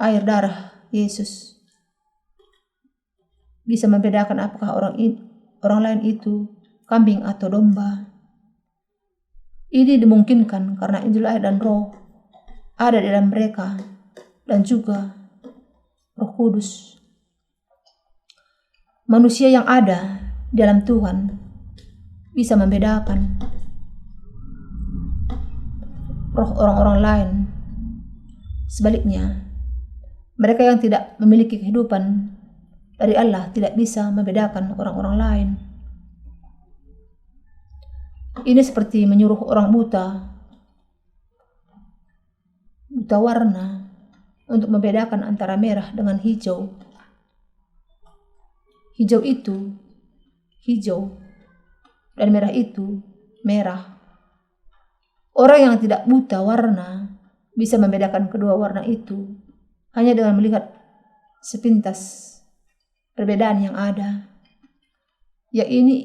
S1: air darah Yesus bisa membedakan apakah orang lain itu kambing atau domba. Ini dimungkinkan karena Injil, air, dan Roh ada di dalam mereka dan juga Roh Kudus. Manusia yang ada di dalam Tuhan bisa membedakan roh orang-orang lain. Sebaliknya, mereka yang tidak memiliki kehidupan dari Allah tidak bisa membedakan orang-orang lain. Ini seperti menyuruh orang buta warna untuk membedakan antara merah dengan hijau. Hijau itu hijau dan merah itu merah. Orang yang tidak buta warna bisa membedakan kedua warna itu hanya dengan melihat sepintas perbedaan yang ada. Yang ini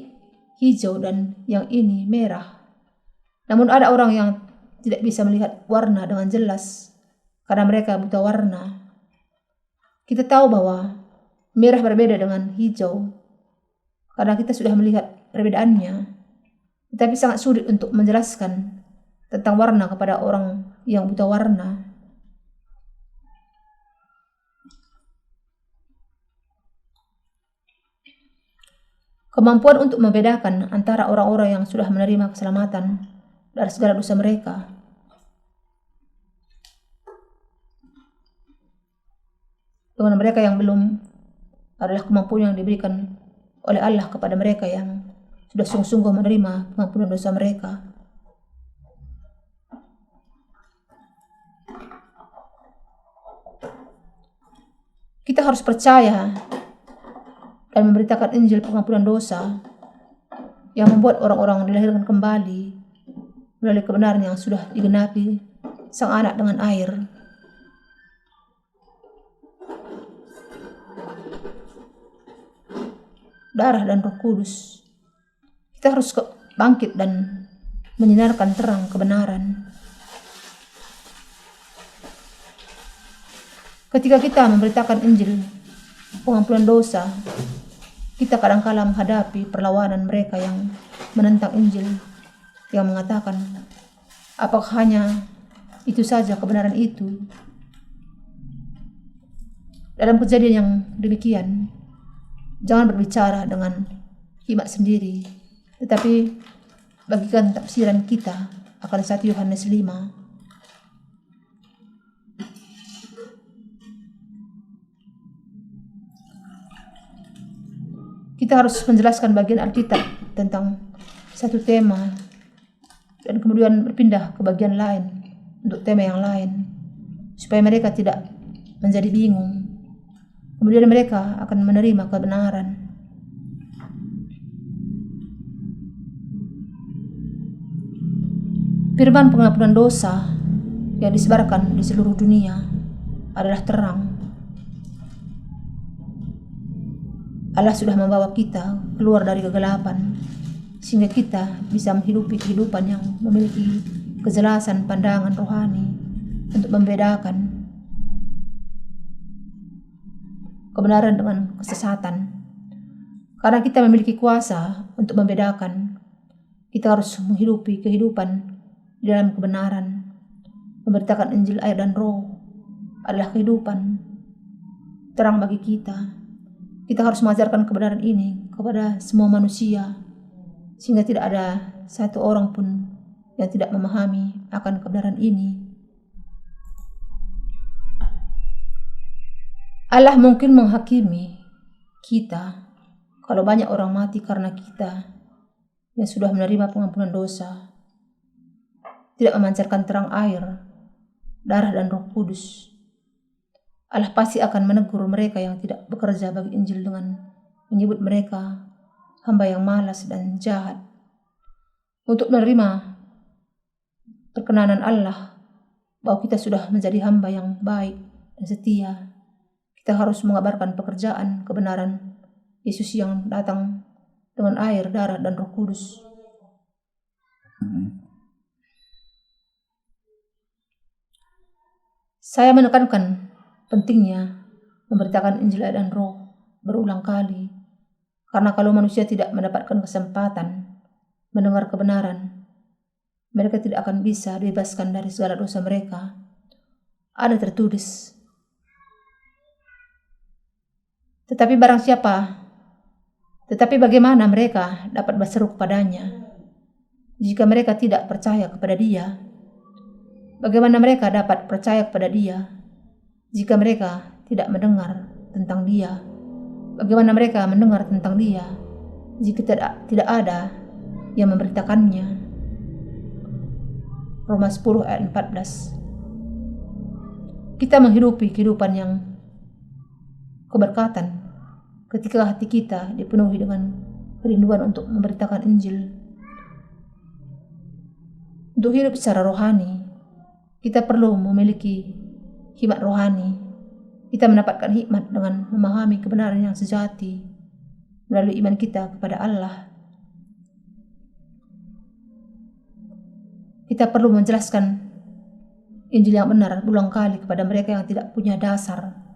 S1: hijau dan yang ini merah. Namun ada orang yang tidak bisa melihat warna dengan jelas karena mereka buta warna. Kita tahu bahwa merah berbeda dengan hijau karena kita sudah melihat perbedaannya, tetapi sangat sulit untuk menjelaskan tentang warna kepada orang yang buta warna. Kemampuan untuk membedakan antara orang-orang yang sudah menerima keselamatan dari segala dosa mereka dengan mereka yang belum adalah kemampuan yang diberikan oleh Allah kepada mereka yang sudah sungguh-sungguh menerima pengampunan dosa mereka. Kita harus percaya dan memberitakan Injil pengampunan dosa yang membuat orang-orang dilahirkan kembali melalui kebenaran yang sudah digenapi Sang Anak dengan air. Darah dan Roh Kudus. Kita harus bangkit dan menyinarkan terang kebenaran. Ketika kita memberitakan Injil pengampunan dosa, kita kadang-kala menghadapi perlawanan mereka yang menentang Injil, yang mengatakan, apakah hanya itu saja kebenaran itu? Dalam kejadian yang demikian, jangan berbicara dengan hikmat sendiri, tetapi bagikan tafsiran kita akan 1 Yohanes 5. Kita harus menjelaskan bagian Alkitab tentang satu tema dan kemudian berpindah ke bagian lain untuk tema yang lain, supaya mereka tidak menjadi bingung. Kemudian mereka akan menerima kebenaran. Firman pengampunan dosa yang disebarkan di seluruh dunia adalah terang. Allah sudah membawa kita keluar dari kegelapan, sehingga kita bisa menghidupi kehidupan yang memiliki kejelasan pandangan rohani untuk membedakan kebenaran dengan kesesatan. Karena kita memiliki kuasa untuk membedakan, kita harus menghidupi kehidupan di dalam kebenaran. Memberitakan Injil, air dan Roh adalah kehidupan terang bagi kita. Kita harus mengajarkan kebenaran ini kepada semua manusia, sehingga tidak ada satu orang pun yang tidak memahami akan kebenaran ini. Allah mungkin menghakimi kita kalau banyak orang mati karena kita yang sudah menerima pengampunan dosa tidak memancarkan terang air, darah dan Roh Kudus. Allah pasti akan menegur mereka yang tidak bekerja bagi Injil dengan menyebut mereka hamba yang malas dan jahat. Untuk menerima perkenanan Allah bahwa kita sudah menjadi hamba yang baik dan setia, kita harus mengabarkan pekerjaan kebenaran Yesus yang datang dengan air, darah, dan Roh Kudus. Saya menekankan pentingnya memberitakan Injil, air, dan Roh berulang kali, karena kalau manusia tidak mendapatkan kesempatan mendengar kebenaran, mereka tidak akan bisa dibebaskan dari segala dosa mereka. Ada tertulis, tetapi bagaimana mereka dapat berseru kepadanya jika mereka tidak percaya kepada Dia? Bagaimana mereka dapat percaya kepada Dia jika mereka tidak mendengar tentang Dia? Bagaimana mereka mendengar tentang Dia jika tidak ada yang memberitakannya? Roma 10 ayat 14. Kita menghidupi kehidupan yang keberkatan ketika hati kita dipenuhi dengan kerinduan untuk memberitakan Injil. Untuk hidup secara rohani, kita perlu memiliki hikmat rohani. Kita mendapatkan hikmat dengan memahami kebenaran yang sejati melalui iman kita kepada Allah. Kita perlu menjelaskan Injil yang benar berulang kali kepada mereka yang tidak punya dasar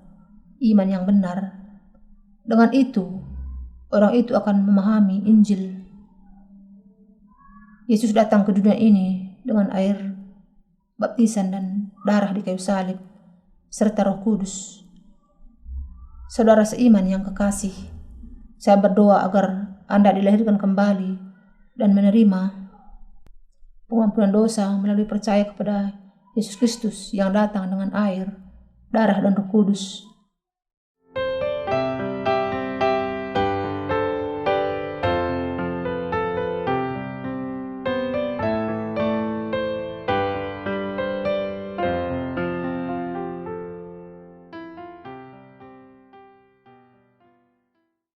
S1: iman yang benar. Dengan itu, orang itu akan memahami Injil. Yesus datang ke dunia ini dengan air baptisan dan darah di kayu salib, serta Roh Kudus. Saudara seiman yang kekasih, saya berdoa agar Anda dilahirkan kembali dan menerima pengampunan dosa melalui percaya kepada Yesus Kristus yang datang dengan air, darah, dan Roh Kudus.